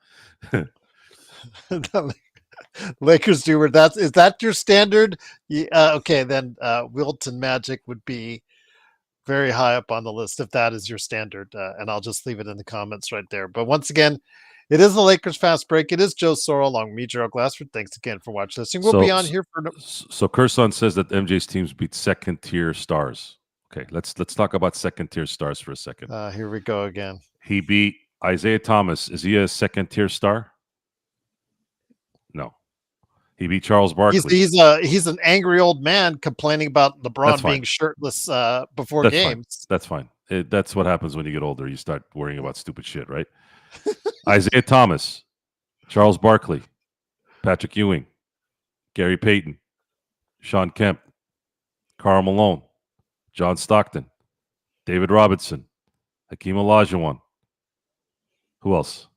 Lakers doer. Is that your standard? Okay, then Wilton Magic would be very high up on the list if that is your standard. And I'll just leave it in the comments right there. But once again, it is the Lakers Fast Break. It is Joe Sorrell along with me, Gerald Glassford. Thanks again for watching this. We'll be on here for. So Kerson says that MJ's teams beat second tier stars. Okay, let's talk about second tier stars for a second. Here we go again. He beat Isaiah Thomas. Is he a second tier star? No. He beat Charles Barkley. He's an angry old man complaining about LeBron being shirtless before games. That's fine. That's what happens when you get older. You start worrying about stupid shit, right? Isaiah Thomas, Charles Barkley, Patrick Ewing, Gary Payton, Sean Kemp, Karl Malone, John Stockton, David Robinson, Hakeem Olajuwon. Who else?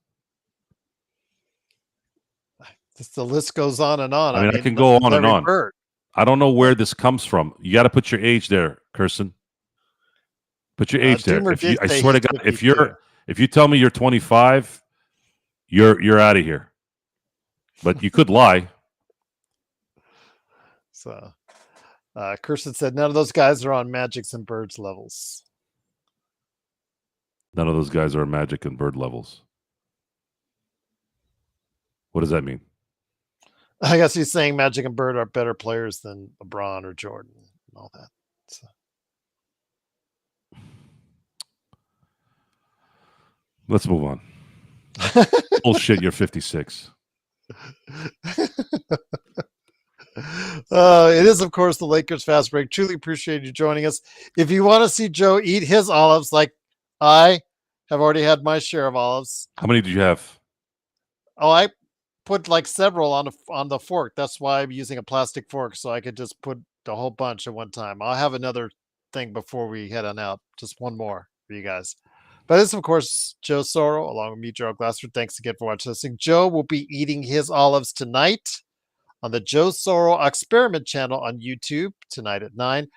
The list goes on and on. I mean, I can go on and on. Bird. I don't know where this comes from. You got to put your age there, Kerson. Put your age there. I swear to God, if you tell me you're 25, you're out of here. But you could lie. So, Kerson said none of those guys are on Magic's and Birds levels. None of those guys are on Magic and Bird levels. What does that mean? I guess he's saying Magic and Bird are better players than LeBron or Jordan and all that. So. Let's move on. Bullshit, you're 56. It is, of course, the Lakers Fast Break. Truly appreciate you joining us. If you want to see Joe eat his olives like I have already had my share of olives. How many did you have? Oh, I put like several on the fork. That's why I'm using a plastic fork, so I could just put the whole bunch at one time. I'll have another thing before we head on out. Just one more for you guys. But this is, of course, Joe Sorrell, along with me, Gerald Glassford. Thanks again for watching this. Joe will be eating his olives tonight on the Joe Sorrell Experiment channel on YouTube tonight at 9.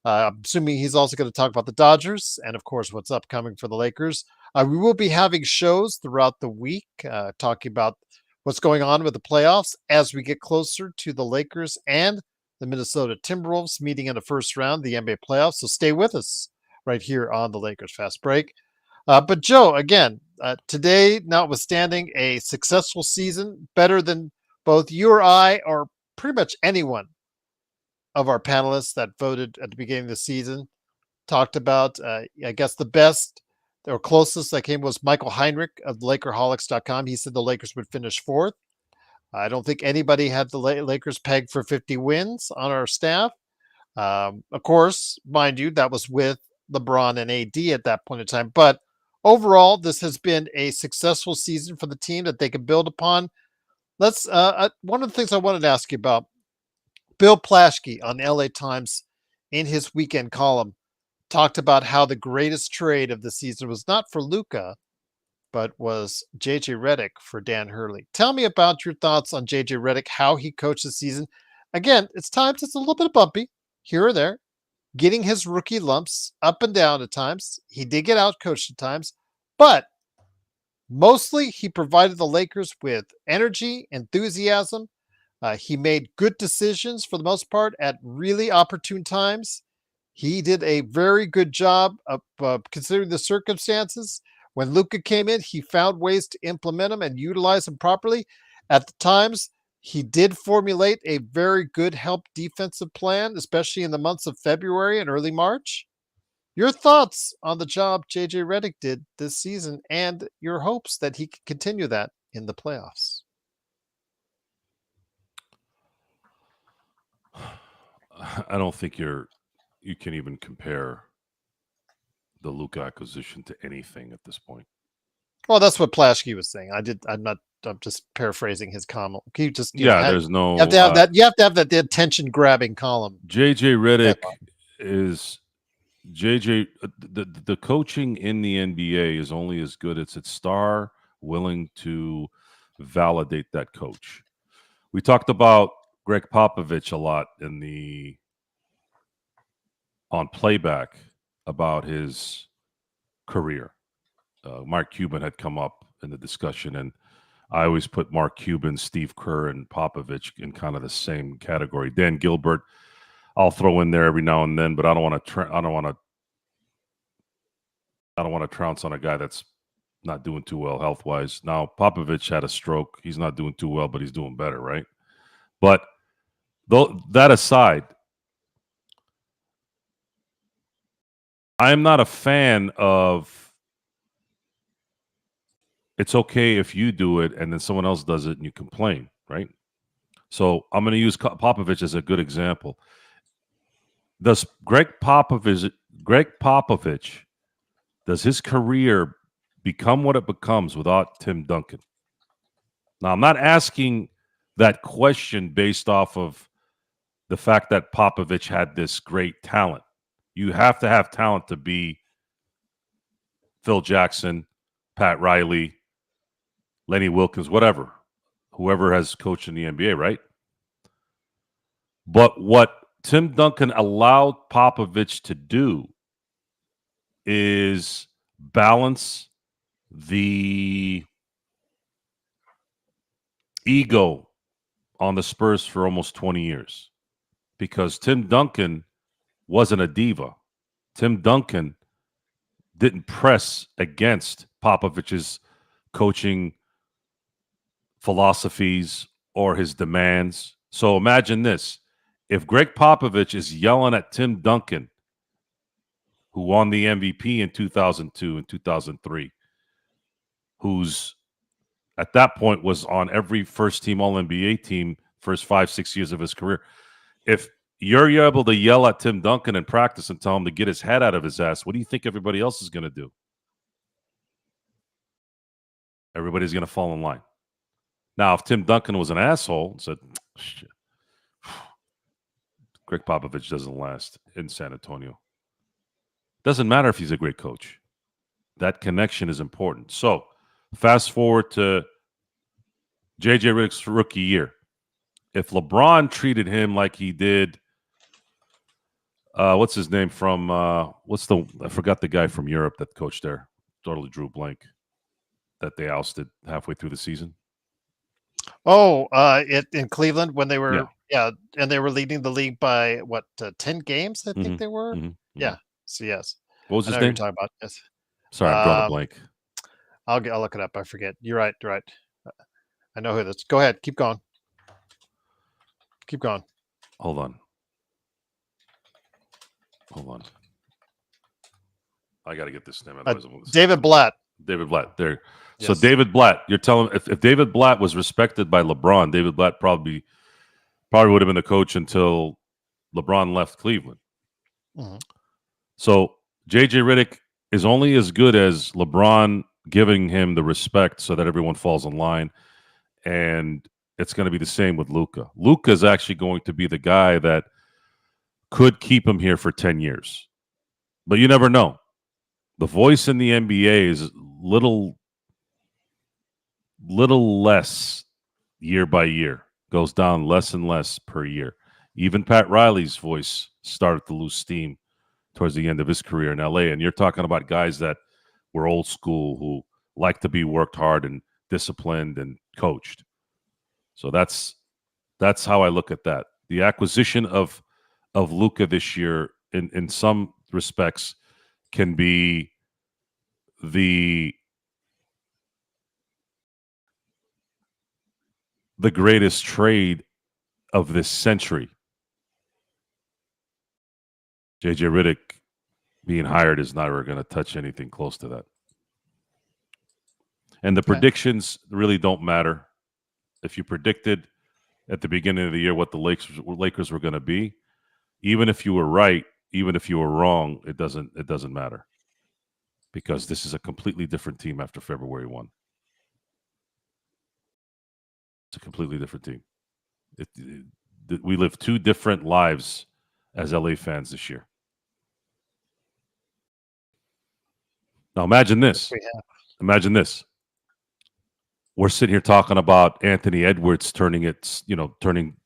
I'm assuming he's also going to talk about the Dodgers and, of course, what's upcoming for the Lakers. We will be having shows throughout the week talking about what's going on with the playoffs as we get closer to the Lakers and the Minnesota Timberwolves meeting in the first round of the NBA playoffs. So stay with us right here on the Lakers Fast Break. But Joe, again, today, notwithstanding a successful season, better than both you or I or pretty much anyone of our panelists that voted at the beginning of the season, talked about, I guess the best or closest that came was Michael Heinrich of Lakerholics.com. He said the Lakers would finish fourth. I don't think anybody had the Lakers pegged for 50 wins on our staff. Of course, mind you, that was with LeBron and AD at that point in time. But overall, this has been a successful season for the team that they can build upon. Let's. One of the things I wanted to ask you about, Bill Plaschke on the LA Times, in his weekend column, talked about how the greatest trade of the season was not for Luka, but was JJ Redick for Dan Hurley. Tell me about your thoughts on JJ Redick, how he coached the season. Again, it's times it's a little bit bumpy here or there, getting his rookie lumps up and down at times. He did get out coached at times, but mostly he provided the Lakers with energy, enthusiasm. He made good decisions for the most part at really opportune times. He did a very good job of considering the circumstances. When Luka came in, he found ways to implement them and utilize them properly. At the times, he did formulate a very good help defensive plan, especially in the months of February and early March. Your thoughts on the job JJ Redick did this season and your hopes that he can continue that in the playoffs? I don't think you can even compare the Luka acquisition to anything at this point. Well, that's what Plaschke was saying. I'm just paraphrasing his comment. Can you just, There's no. you have to have that. You have to have that attention grabbing column. JJ Redick is JJ. The coaching in the NBA is only as good as its star willing to validate that coach. We talked about Greg Popovich a lot on playback about his career. Mark Cuban had come up in the discussion, and I always put Mark Cuban, Steve Kerr, and Popovich in kind of the same category. Dan Gilbert, I'll throw in there every now and then, but I don't want to trounce on a guy that's not doing too well health wise. Now Popovich had a stroke; he's not doing too well, but he's doing better, right? But that aside, I'm not a fan of. It's okay if you do it and then someone else does it and you complain, right? So I'm going to use Popovich as a good example. Does Greg Popovich, does his career become what it becomes without Tim Duncan? Now, I'm not asking that question based off of the fact that Popovich had this great talent. You have to have talent to be Phil Jackson, Pat Riley, Lenny Wilkins, whoever has coached in the NBA, right? But what Tim Duncan allowed Popovich to do is balance the ego on the Spurs for almost 20 years, because Tim Duncan wasn't a diva. Tim Duncan didn't press against Popovich's coaching philosophies or his demands. So imagine this. If Greg Popovich is yelling at Tim Duncan, who won the MVP in 2002 and 2003, who's at that point was on every first-team All-NBA team first 5-6 years of his career. If you're able to yell at Tim Duncan in practice and tell him to get his head out of his ass, what do you think everybody else is going to do? Everybody's going to fall in line. Now, if Tim Duncan was an asshole and said, shit, Greg Popovich doesn't last in San Antonio. Doesn't matter if he's a great coach. That connection is important. So, fast forward to JJ Redick's rookie year. If LeBron treated him like he did, what's his name from, I forgot the guy from Europe that coached there. Totally drew blank. That they ousted halfway through the season. Oh, in Cleveland when they were, and they were leading the league by 10 games, I think they were. Yeah. So yes. What was his name? You're talking about. Yes. Sorry, I'm drawing a blank. I'll look it up. I forget. You're right. I know who that's. Go ahead. Keep going. Hold on. I got to get this name. David Blatt. David Blatt. There. So Yes. David Blatt, you're telling if David Blatt was respected by LeBron, David Blatt probably would have been the coach until LeBron left Cleveland. Mhm. So JJ Redick is only as good as LeBron giving him the respect so that everyone falls in line. And it's going to be the same with Luka. Luka is actually going to be the guy that could keep him here for 10 years. But you never know. The voice in the NBA is little less year by year, goes down less and less per year. Even Pat Riley's voice started to lose steam towards the end of his career in LA. And you're talking about guys that were old school who like to be worked hard and disciplined and coached. So that's how I look at that. The acquisition of Luka this year, in some respects, can be the greatest trade of this century. JJ Redick being hired is never going to touch anything close to that. And the predictions really don't matter. If you predicted at the beginning of the year what the Lakers were going to be, even if you were right, even if you were wrong, it doesn't matter, because this is a completely different team after February 1. It's a completely different team. We live two different lives as LA fans this year. Now imagine this. Imagine this. We're sitting here talking about Anthony Edwards turning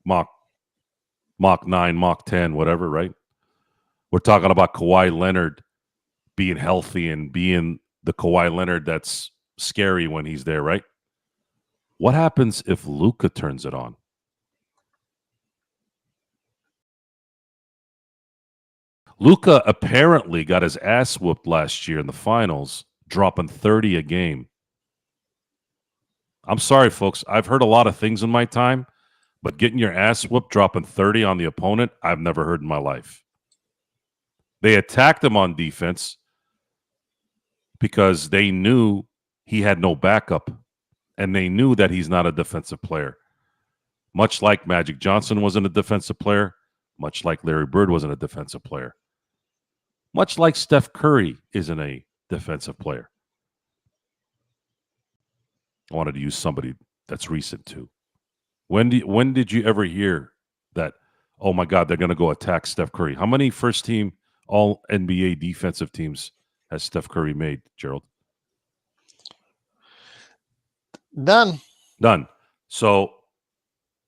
Mach 9, Mach 10, whatever, right? We're talking about Kawhi Leonard being healthy and being the Kawhi Leonard that's scary when he's there, right? What happens if Luka turns it on? Luka apparently got his ass whooped last year in the finals, dropping 30 a game. I'm sorry, folks. I've heard a lot of things in my time, but getting your ass whooped, dropping 30 on the opponent, I've never heard in my life. They attacked him on defense because they knew he had no backup, and they knew that he's not a defensive player. Much like Magic Johnson wasn't a defensive player, much like Larry Bird wasn't a defensive player, much like Steph Curry isn't a defensive player. I wanted to use somebody that's recent too. When did you ever hear that, oh my God, they're going to go attack Steph Curry? How many first team all NBA defensive teams has Steph Curry made, Gerald? None. So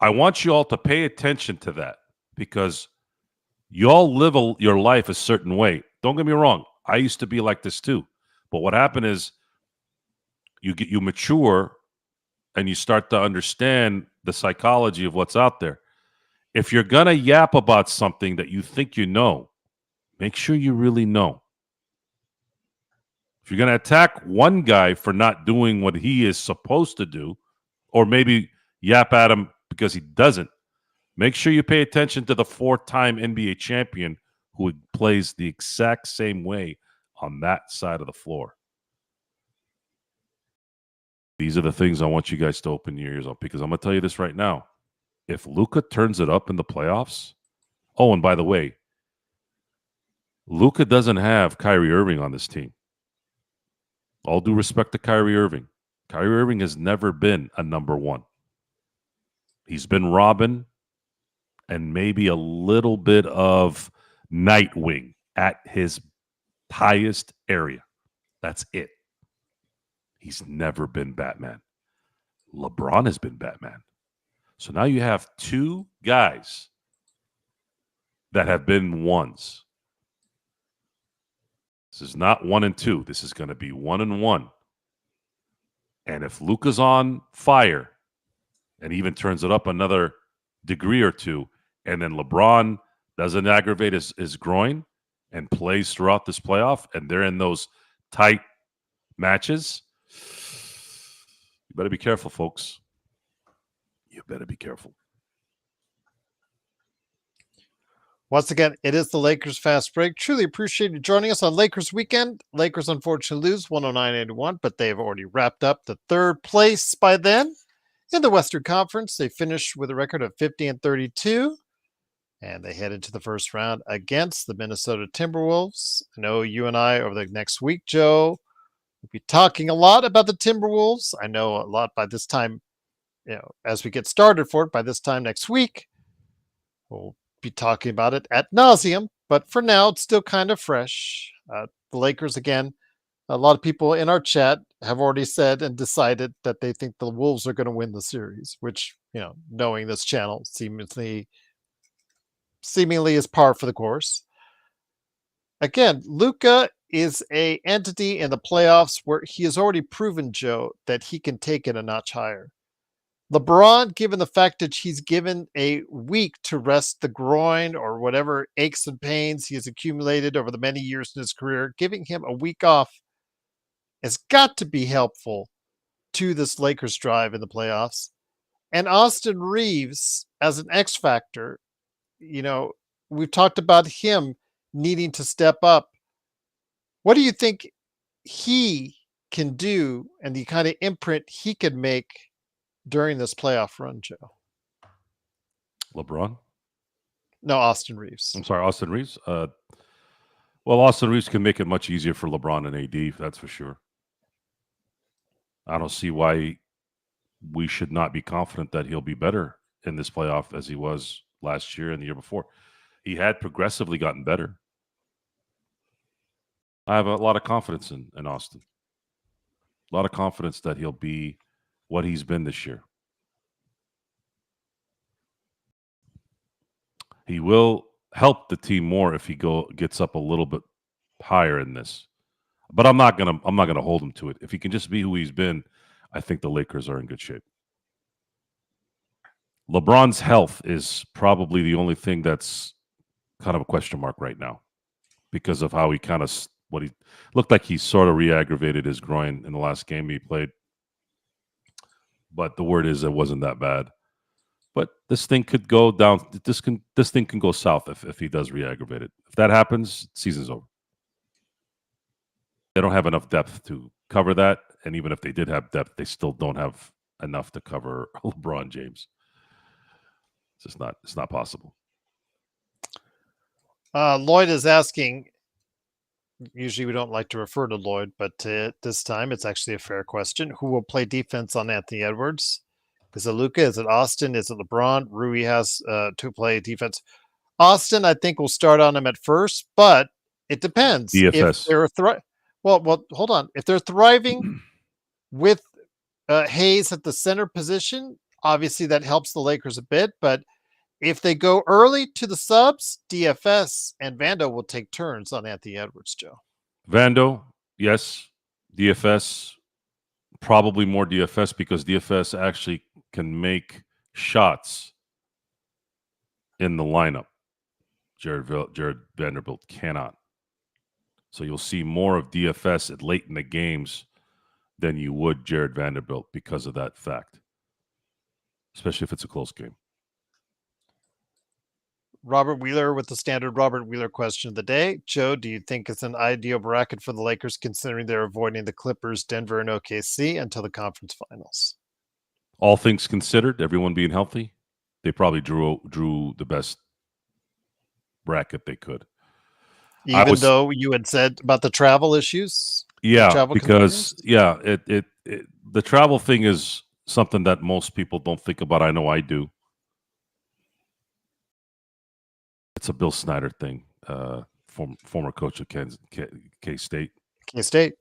I want you all to pay attention to that, because you all live your life a certain way. Don't get me wrong. I used to be like this too. But what happened is you mature and you start to understand the psychology of what's out there. If you're going to yap about something that you think you know, make sure you really know. If you're going to attack one guy for not doing what he is supposed to do, or maybe yap at him because he doesn't, make sure you pay attention to the 4-time NBA champion who plays the exact same way on that side of the floor. These are the things I want you guys to open your ears up, because I'm going to tell you this right now. If Luka turns it up in the playoffs, oh, and by the way, Luka doesn't have Kyrie Irving on this team. All due respect to Kyrie Irving. Kyrie Irving has never been a number one. He's been Robin and maybe a little bit of Nightwing at his highest area. That's it. He's never been Batman. LeBron has been Batman. So now you have two guys that have been ones. This is not 1 and 2. This is going to be 1 and 1. And if Luka's on fire and even turns it up another degree or two, and then LeBron doesn't aggravate his groin and plays throughout this playoff, and they're in those tight matches, you better be careful, folks. You better be careful. Once again, it is the Lakers Fast Break. Truly appreciate you joining us on Lakers Weekend. Lakers unfortunately lose 109-81, but they've already wrapped up the third place by then. In the Western Conference, they finished with a record of 50-32, and they head into the first round against the Minnesota Timberwolves. I know you and I, over the next week, Joe, we'll be talking a lot about the Timberwolves. I know a lot by this time, as we get started for it, by this time next week, we'll be talking about it ad nauseum, but for now, it's still kind of fresh. The Lakers, again, a lot of people in our chat have already said and decided that they think the Wolves are going to win the series, which, knowing this channel, seemingly is par for the course. Again, Luka is a entity in the playoffs where he has already proven, Joe, that he can take it a notch higher. LeBron, given the fact that he's given a week to rest the groin or whatever aches and pains he has accumulated over the many years in his career, giving him a week off has got to be helpful to this Lakers drive in the playoffs. And Austin Reeves, as an X factor, we've talked about him needing to step up. What do you think he can do and the kind of imprint he could make during this playoff run, Joe? LeBron? No, Austin Reeves. I'm sorry, Austin Reeves? Well, Austin Reeves can make it much easier for LeBron and AD, that's for sure. I don't see why we should not be confident that he'll be better in this playoff as he was last year and the year before. He had progressively gotten better. I have a lot of confidence in Austin. A lot of confidence that he'll be what he's been this year. He will help the team more if he gets up a little bit higher in this. But I'm not gonna hold him to it. If he can just be who he's been, I think the Lakers are in good shape. LeBron's health is probably the only thing that's kind of a question mark right now because of how he what he looked like he sort of re-aggravated his groin in the last game he played. But the word is it wasn't that bad. But this thing could go down. This thing can go south if he does re-aggravate it. If that happens, season's over. They don't have enough depth to cover that, and even if they did have depth, they still don't have enough to cover LeBron James. It's not possible. Lloyd is asking. Usually we don't like to refer to Lloyd, but this time it's actually a fair question. Who will play defense on Anthony Edwards? Is it Luka? Is it Austin? Is it LeBron? Rui has to play defense. Austin, I think, will start on him at first, but it depends. DFS. If they're well, hold on. If they're thriving with Hayes at the center position, obviously that helps the Lakers a bit. But if they go early to the subs, DFS and Vando will take turns on Anthony Edwards, Joe. Vando, yes. DFS, probably more DFS because DFS actually can make shots in the lineup. Jared Vanderbilt cannot. So you'll see more of DFS at late in the games than you would Jared Vanderbilt because of that fact, especially if it's a close game. Robert Wheeler with the standard Robert Wheeler question of the day. Joe, do you think it's an ideal bracket for the Lakers considering they're avoiding the Clippers, Denver, and OKC until the conference finals? All things considered, everyone being healthy, they probably drew the best bracket they could. Even though you had said about the travel issues? Yeah, because the travel thing is something that most people don't think about. I know I do. It's a Bill Snyder thing, former coach of K-State. K-State.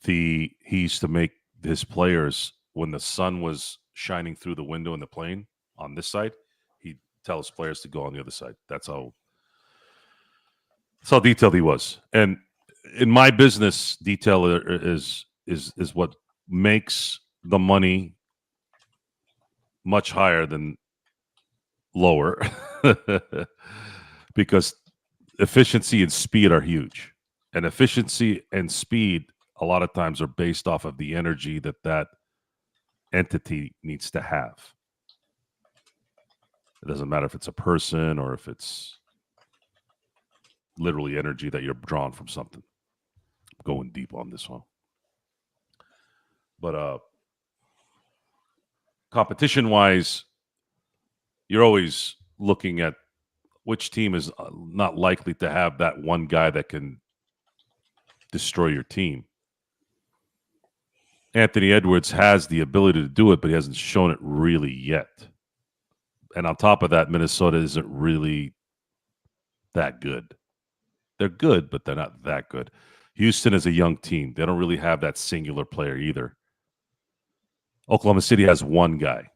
He used to make his players, when the sun was shining through the window in the plane on this side, he'd tell his players to go on the other side. That's how detailed he was. And in my business, detail is what makes the money much higher than lower because efficiency and speed are huge. And efficiency and speed a lot of times are based off of the energy that entity needs to have. It doesn't matter if it's a person or if it's literally energy that you're drawn from something. Going deep on this one. But competition-wise, you're always looking at which team is not likely to have that one guy that can destroy your team. Anthony Edwards has the ability to do it, but he hasn't shown it really yet. And on top of that, Minnesota isn't really that good. They're good, but they're not that good. Houston is a young team. They don't really have that singular player either. Oklahoma City has one guy.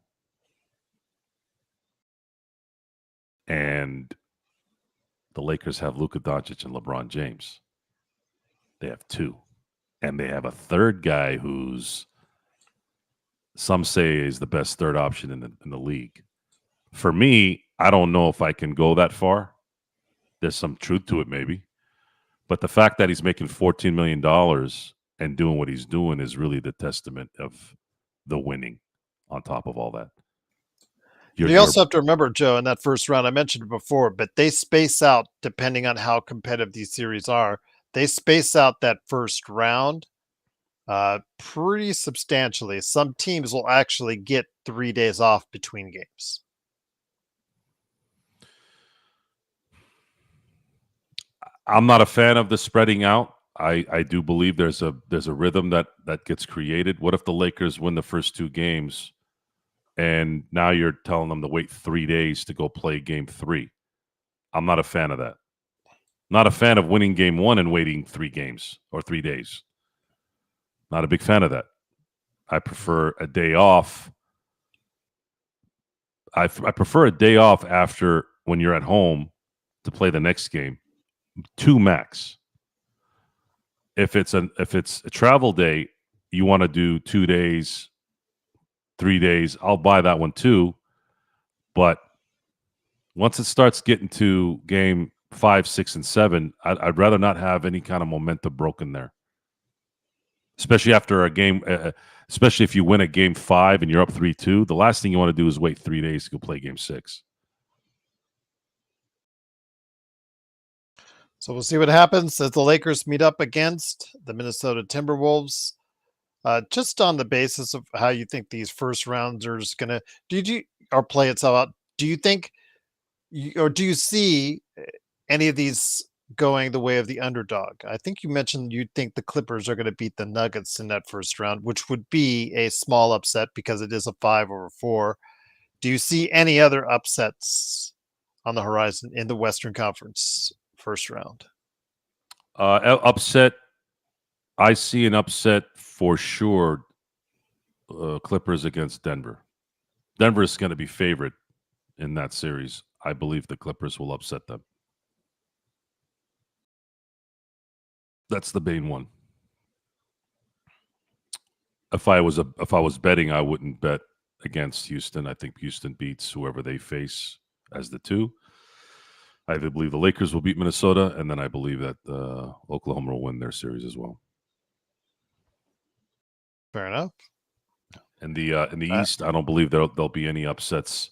And the Lakers have Luka Doncic and LeBron James. They have two. And they have a third guy who's, some say, is the best third option in the league. For me, I don't know if I can go that far. There's some truth to it, maybe. But the fact that he's making $14 million and doing what he's doing is really the testament of the winning on top of all that. You also have to remember, Joe, in that first round, I mentioned it before, but they space out, depending on how competitive these series are, they space out that first round pretty substantially. Some teams will actually get 3 days off between games. I'm not a fan of the spreading out. I do believe there's a rhythm that gets created. What if the Lakers win the first two games and now you're telling them to wait 3 days to go play game 3? I'm not a fan of that. Not a fan of winning game 1 and waiting 3 games or 3 days. Not a big fan of that. I prefer a day off. I prefer a day off after when you're at home to play the next game. 2 max. If it's a travel day, you want to do 2 days, 3 days, I'll buy that one too. But once it starts getting to game 5, 6, and 7, I'd rather not have any kind of momentum broken there. Especially after a game, especially if you win a game 5 and you're up 3-2, the last thing you want to do is wait 3 days to go play game 6. So we'll see what happens as the Lakers meet up against the Minnesota Timberwolves. Just on the basis of how you think these first rounds are just going to play itself out, do you think, or do you see any of these going the way of the underdog? I think you mentioned you think the Clippers are going to beat the Nuggets in that first round, which would be a small upset because it is a 5-4. Do you see any other upsets on the horizon in the Western Conference first round? Upset. I see an upset for sure. Clippers against Denver. Denver is going to be favored in that series. I believe the Clippers will upset them. That's the main one. If I was betting, I wouldn't bet against Houston. I think Houston beats whoever they face as the 2. I believe the Lakers will beat Minnesota, and then I believe that Oklahoma will win their series as well. Fair enough. In the East, I don't believe there'll be any upsets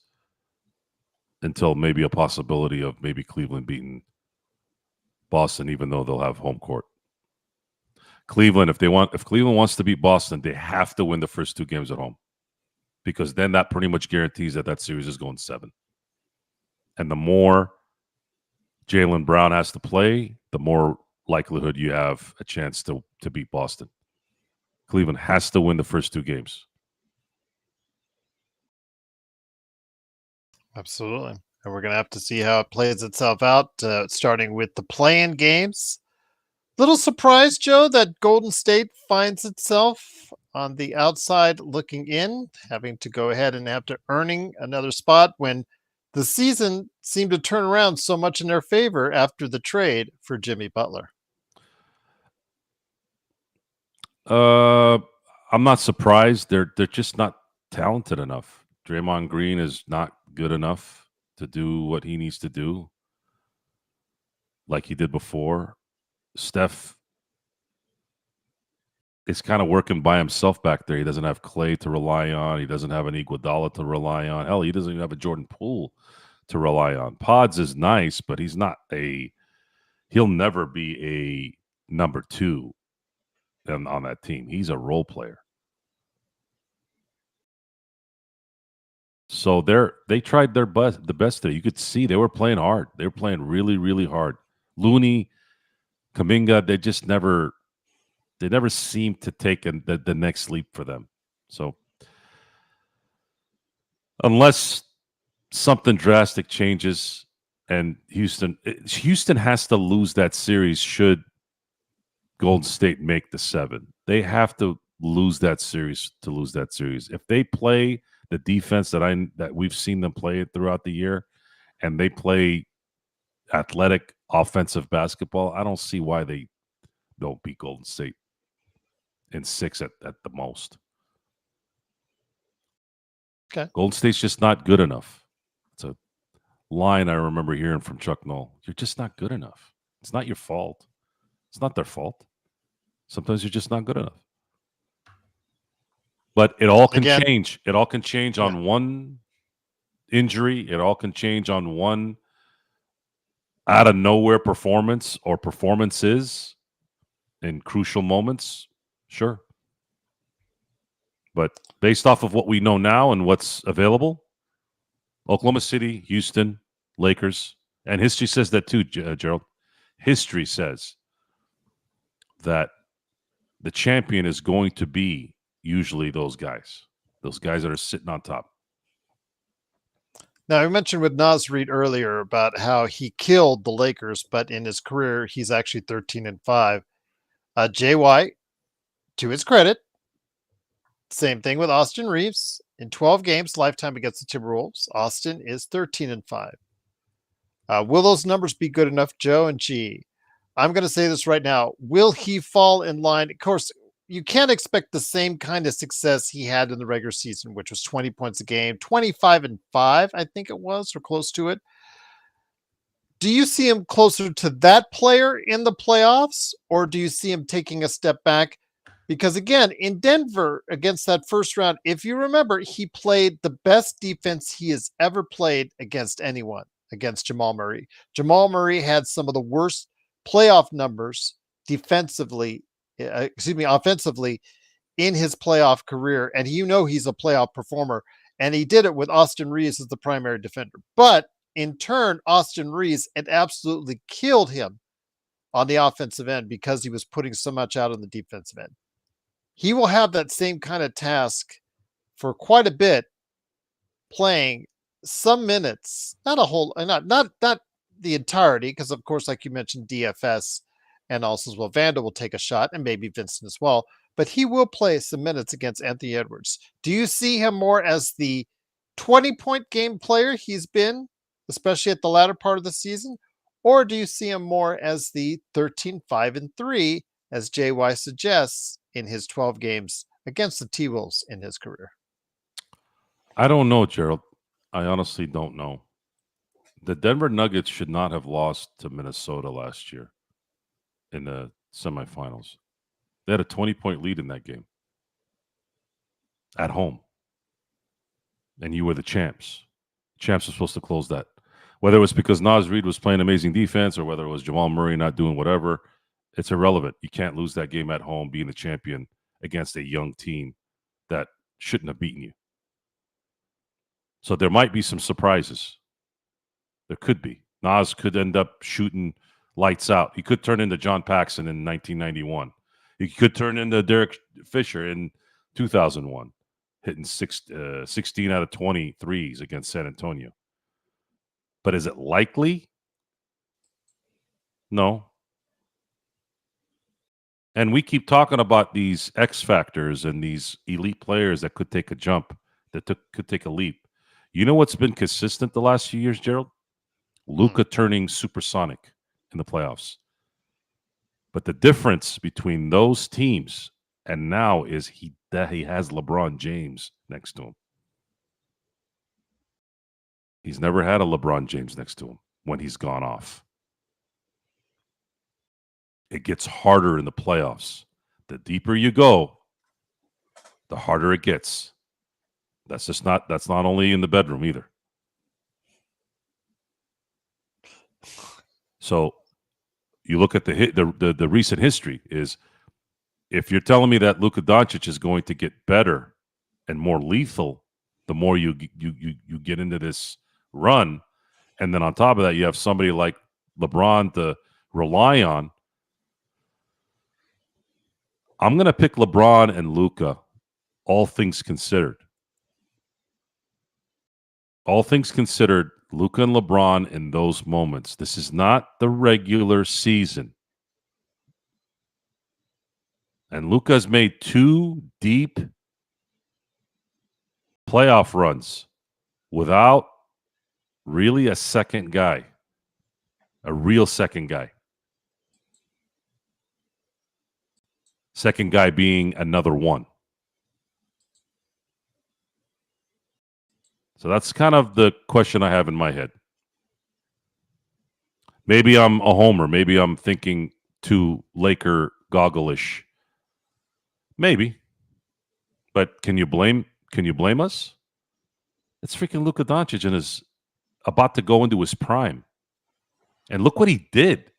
until maybe a possibility of maybe Cleveland beating Boston, even though they'll have home court. Cleveland, if Cleveland wants to beat Boston, they have to win the first 2 games at home, because then that pretty much guarantees that series is going 7. And the more Jaylen Brown has to play, the more likelihood you have a chance to beat Boston. Cleveland has to win the first 2 games. Absolutely. And we're going to have to see how it plays itself out, starting with the play-in games. Little surprised, Joe, that Golden State finds itself on the outside looking in, having to go ahead and after earning another spot when the season seemed to turn around so much in their favor after the trade for Jimmy Butler. I'm not surprised. They're just not talented enough. Draymond Green is not good enough to do what he needs to do like he did before. Steph is kind of working by himself back there. He doesn't have Clay to rely on. He doesn't have an Iguodala to rely on. Hell, he doesn't even have a Jordan Poole to rely on. Pods is nice, but he's not he'll never be a number 2 on that team. He's a role player. So they tried their best, the best there. You could see they were playing hard. They were playing really, really hard. Looney, Kuminga, they never seemed to take the next leap for them. So unless something drastic changes and Houston has to lose that series should Golden State make the 7. They have to lose that series to lose that series. If they play the defense that we've seen them play throughout the year, and they play athletic offensive basketball, I don't see why they don't beat Golden State in 6 at the most. Okay. Golden State's just not good enough. It's a line I remember hearing from Chuck Noll. You're just not good enough. It's not your fault. It's not their fault. Sometimes you're just not good enough. But it all can change. It all can change on one injury. It all can change on one out of nowhere performance or performances in crucial moments. Sure. But based off of what we know now and what's available, Oklahoma City, Houston, Lakers, and history says that too, Gerald. History says that the champion is going to be usually those guys that are sitting on top. Now, I mentioned with Naz Reid earlier about how he killed the Lakers, but in his career, he's actually 13-5. Jay White, to his credit, same thing with Austin Reeves. In 12 games, lifetime against the Timberwolves, Austin is 13-5. Will those numbers be good enough, Joe and G? I'm going to say this right now. Will he fall in line? Of course, you can't expect the same kind of success he had in the regular season, which was 20 points a game, 25-5, I think it was, or close to it. Do you see him closer to that player in the playoffs, or do you see him taking a step back? Because again, in Denver against that first round, if you remember, he played the best defense he has ever played against anyone, against Jamal Murray. Jamal Murray had some of the worst playoff numbers offensively in his playoff career. And he's a playoff performer. And he did it with Austin Reeves as the primary defender. But in turn, Austin Reeves had absolutely killed him on the offensive end because he was putting so much out on the defensive end. He will have that same kind of task for quite a bit, playing some minutes, not a whole, not the entirety, because of course, like you mentioned, DFS and also as well, Vanda will take a shot, and maybe Vincent as well, but he will play some minutes against Anthony Edwards. Do you see him more as the 20-point game player he's been, especially at the latter part of the season, or do you see him more as the 13-5-3, as JY suggests, in his 12 games against the T-Wolves in his career? I don't know, Gerald. I honestly don't know. The Denver Nuggets should not have lost to Minnesota last year in the semifinals. They had a 20-point lead in that game at home. And you were the champs. Champs were supposed to close that. Whether it was because Naz Reid was playing amazing defense or whether it was Jamal Murray not doing whatever, it's irrelevant. You can't lose that game at home being the champion against a young team that shouldn't have beaten you. So there might be some surprises. There could be. Naz could end up shooting lights out. He could turn into John Paxson in 1991. He could turn into Derek Fisher in 2001, hitting 16 out of 20 threes against San Antonio. But is it likely? No. And we keep talking about these X factors and these elite players that could take a jump, that could take a leap. You know what's been consistent the last few years, Gerald? Luka turning supersonic in the playoffs. But the difference between those teams and now is that he has LeBron James next to him. He's never had a LeBron James next to him when he's gone off. It gets harder in the playoffs. The deeper you go, the harder it gets. That's not only in the bedroom either. So you look at the recent history is if you're telling me that Luka Doncic is going to get better and more lethal the more you get into this run, and then on top of that you have somebody like LeBron to rely on, I'm going to pick LeBron and Luka, all things considered. All things considered, Luka and LeBron in those moments. This is not the regular season. And Luka has made 2 deep playoff runs without really a second guy, a real second guy. Second guy being another one. So that's kind of the question I have in my head. Maybe I'm a homer. Maybe I'm thinking too Laker goggle-ish. Maybe. But can you blame us? It's freaking Luka Doncic and is about to go into his prime. And look what he did.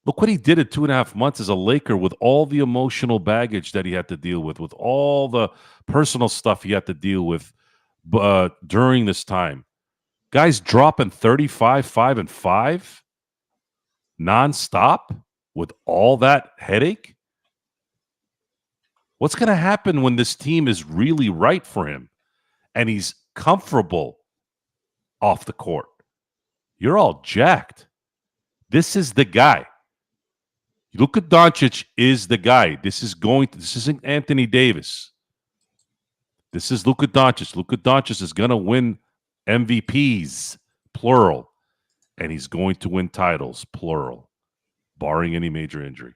Look what he did at 2.5 months as a Laker with all the emotional baggage that he had to deal with all the personal stuff he had to deal with during this time. Guys dropping 35, 5, and 5 nonstop with all that headache. What's going to happen when this team is really right for him and he's comfortable off the court? You're all jacked. This is the guy. Luka Doncic is the guy. This isn't Anthony Davis. This is Luka Doncic. Luka Doncic is going to win MVPs, plural, and he's going to win titles, plural, barring any major injury.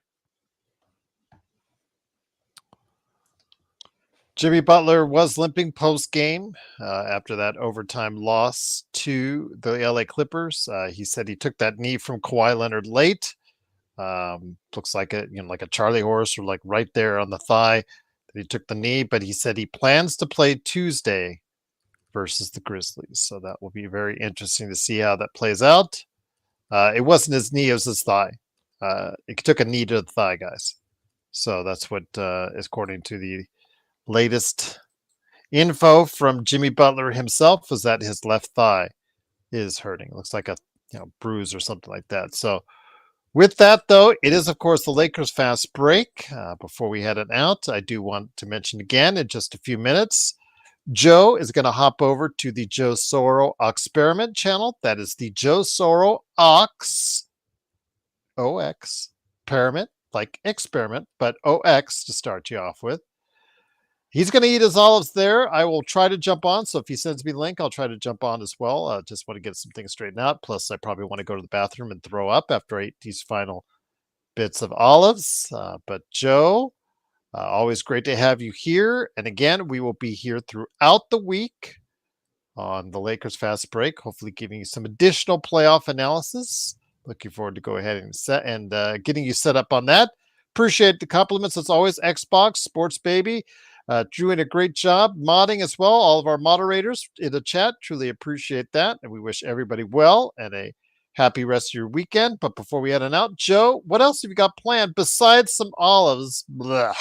Jimmy Butler was limping post-game after that overtime loss to the LA Clippers. He said he took that knee from Kawhi Leonard late. Looks like a Charlie horse, or like right there on the thigh. He took the knee, but he said he plans to play Tuesday versus the Grizzlies. So that will be very interesting to see how that plays out. It wasn't his knee, it was his thigh. It took a knee to the thigh, guys. So that's what is according to the latest info from Jimmy Butler himself, is that his left thigh is hurting. It looks like a bruise or something like that. So with that, though, it is, of course, the Lakers fast break. Before we head it out, I do want to mention again in just a few minutes, Joe is going to hop over to the Joe Soro Experiment channel. That is the Joe Soro Ox, O-X, Experiment, like experiment, but O-X to start you off with. He's going to eat his olives there. I will try to jump on. So if he sends me the link, I'll try to jump on as well. Just want to get some things straightened out. Plus, I probably want to go to the bathroom and throw up after I eat these final bits of olives. But Joe, always great to have you here. And again, we will be here throughout the week on the Lakers Fast Break, hopefully giving you some additional playoff analysis. Looking forward to go ahead and getting you set up on that. Appreciate the compliments as always. Xbox Sports Baby. Doing a great job modding as well. All of our moderators in the chat, truly appreciate that. And we wish everybody well and a happy rest of your weekend. But before we head on out, Joe, what else have you got planned besides some olives? Blech.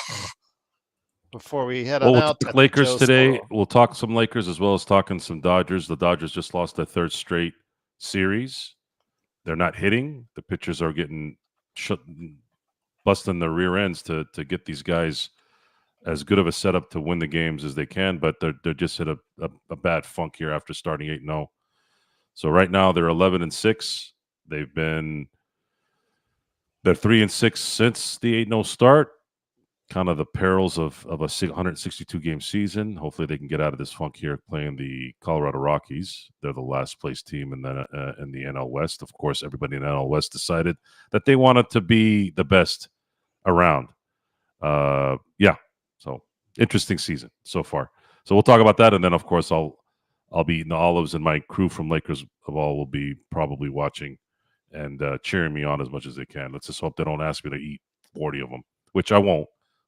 Before we head on We'll out. talk Lakers today. Soro. We'll talk some Lakers as well as talking some Dodgers. The Dodgers just lost their 3rd straight series. They're not hitting. The pitchers are getting busting their rear ends to get these guys as good of a setup to win the games as they can, but they're just hit a bad funk here after starting 8-0. So right now they're 11-6. They're 3-6 since the 8-0 start. Kind of the perils of a 162 game season. Hopefully they can get out of this funk here playing the Colorado Rockies. They're the last place team in the NL West. Of course, everybody in the NL West decided that they wanted to be the best around. So interesting season so far. So we'll talk about that, and then of course I'll be eating the olives, and my crew from Lakers of all will be probably watching and cheering me on as much as they can. Let's just hope they don't ask me to eat 40 of them, which I won't.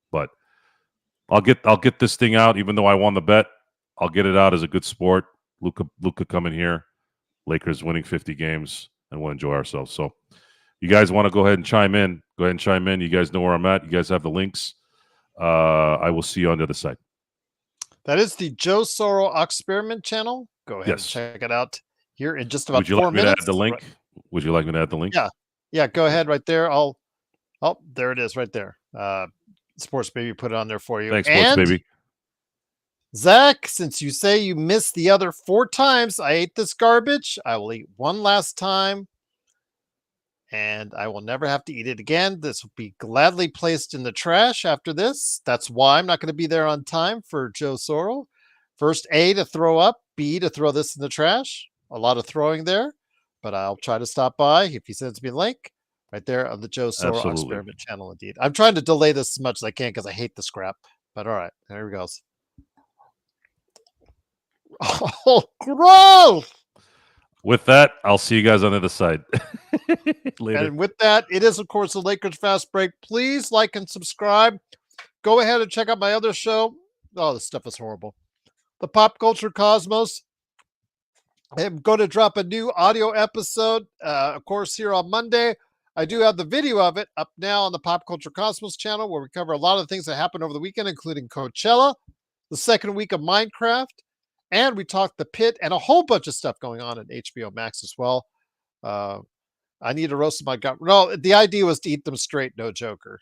But I'll get this thing out, even though I won the bet. I'll get it out as a good sport. Luka coming here, Lakers winning 50 games, and we'll enjoy ourselves. So You guys want to go ahead and chime in? Go ahead and chime in. You guys know where I'm at. You guys have the links. I will see you on the other side. That is the Joe Soro Experiment channel. Go ahead and Yes. check it out here in just about Would you 4 like me to minutes. add the link? Would you like me to add the link? Yeah. Yeah, go ahead right there. Oh, there it is right there. Sports Baby put it on there for you. Thanks, Sports And Baby. Zach, since you say you missed the other 4 times I ate this garbage, I will eat one last time. And I will never have to eat it again. This will be gladly placed in the trash after this. That's why I'm not going to be there on time for Joe Soro. First, A, to throw up, B, to throw this in the trash. A lot of throwing there, but I'll try to stop by if he sends me a link right there on the Joe Soro Absolutely. Experiment channel. Indeed, I'm trying to delay this as much as I can because I hate the scrap. But all right, there he goes. Oh, gross! With that, I'll see you guys on the other side. Later. And with that, it is, of course, the Lakers Fast Break. Please like and subscribe. Go ahead and check out my other show. Oh, this stuff is horrible. The Pop Culture Cosmos. I'm going to drop a new audio episode, of course, here on Monday. I do have the video of it up now on the Pop Culture Cosmos channel, where we cover a lot of things that happened over the weekend, including Coachella, the second week of Minecraft, and we talked The Pit and a whole bunch of stuff going on at HBO Max as well. I need to roast my gut. No, the idea was to eat them straight, no joker.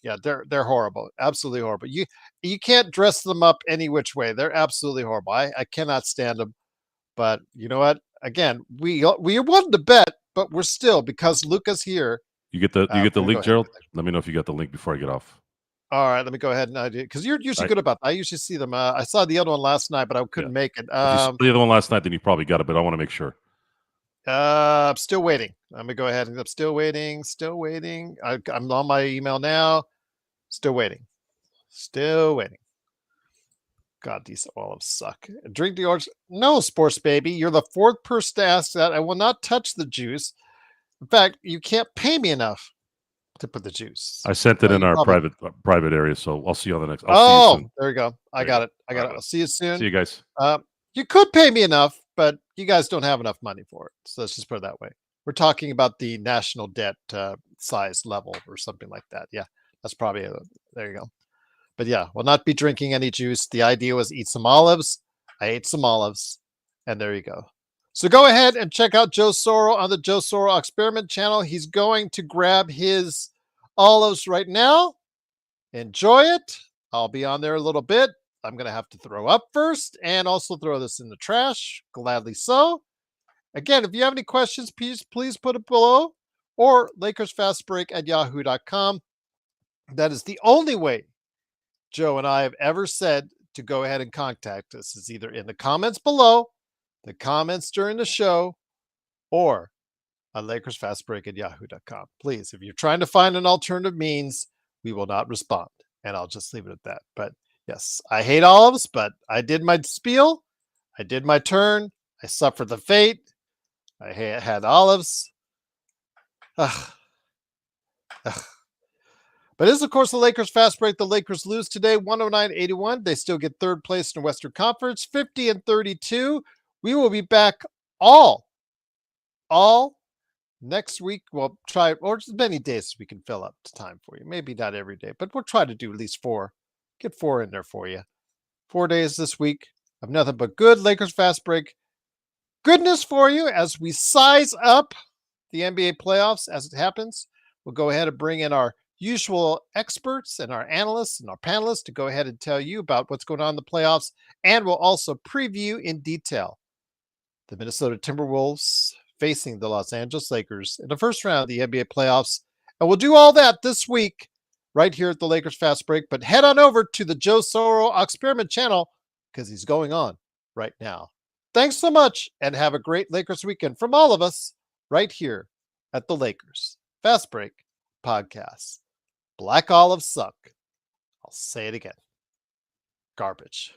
Yeah, they're horrible, absolutely horrible. You can't dress them up any which way. They're absolutely horrible. I cannot stand them. But you know what? Again, we won the bet, but we're still, because Luka's here. You get the link, Gerald? Ahead. Let me know if you got the link before I get off. All right, let me go ahead and I do, because you're usually good about that. I usually see them. I saw the other one last night, but I couldn't make it. If you saw the other one last night, then you probably got it, but I want to make sure. I'm still waiting. I'm gonna go ahead and I'm still waiting. I'm on my email now. Still waiting. God, these olives suck. Drink the orange. No, Sports Baby. You're the 4th person to ask that. I will not touch the juice. In fact, you can't pay me enough to put the juice. I sent it in our private area, so I'll see you on the next. I'll see you soon. There you go. I got it. I'll see you soon. See you guys. You could pay me enough, but you guys don't have enough money for it. So let's just put it that way. We're talking about the national debt size level or something like that. Yeah, that's probably there you go. But yeah, we'll not be drinking any juice. The idea was eat some olives. I ate some olives, and there you go. So go ahead and check out Joe Soro on the Joe Soro Experiment channel. He's going to grab his olives right now. Enjoy it. I'll be on there a little bit. I'm going to have to throw up first and also throw this in the trash. Gladly so. Again, if you have any questions, please put it below, or LakersFastBreak@yahoo.com. That is the only way Joe and I have ever said to go ahead and contact us, is either in the comments below, the comments during the show, or on LakersFastBreak@yahoo.com. Please, if you're trying to find an alternative means, we will not respond. And I'll just leave it at that. But yes, I hate olives, but I did my spiel. I did my turn. I suffered the fate. I had olives. Ugh. But this is, of course, the Lakers Fast Break. The Lakers lose today, 109-81. They still get 3rd place in the Western Conference, 50-32. We will be back all next week. We'll try, or as many days as we can fill up time for you. Maybe not every day, but we'll try to do at least 4. Get 4 in there for you. 4 days this week of nothing but good Lakers Fast Break goodness for you as we size up the NBA playoffs as it happens. We'll go ahead and bring in our usual experts and our analysts and our panelists to go ahead and tell you about what's going on in the playoffs. And we'll also preview in detail the Minnesota Timberwolves facing the Los Angeles Lakers in the first round of the NBA playoffs. And we'll do all that this week right here at the Lakers Fast Break. But head on over to the Joe Soro Experiment channel because he's going on right now. Thanks so much and have a great Lakers weekend from all of us right here at the Lakers Fast Break podcast. Black olives suck. I'll say it again. Garbage.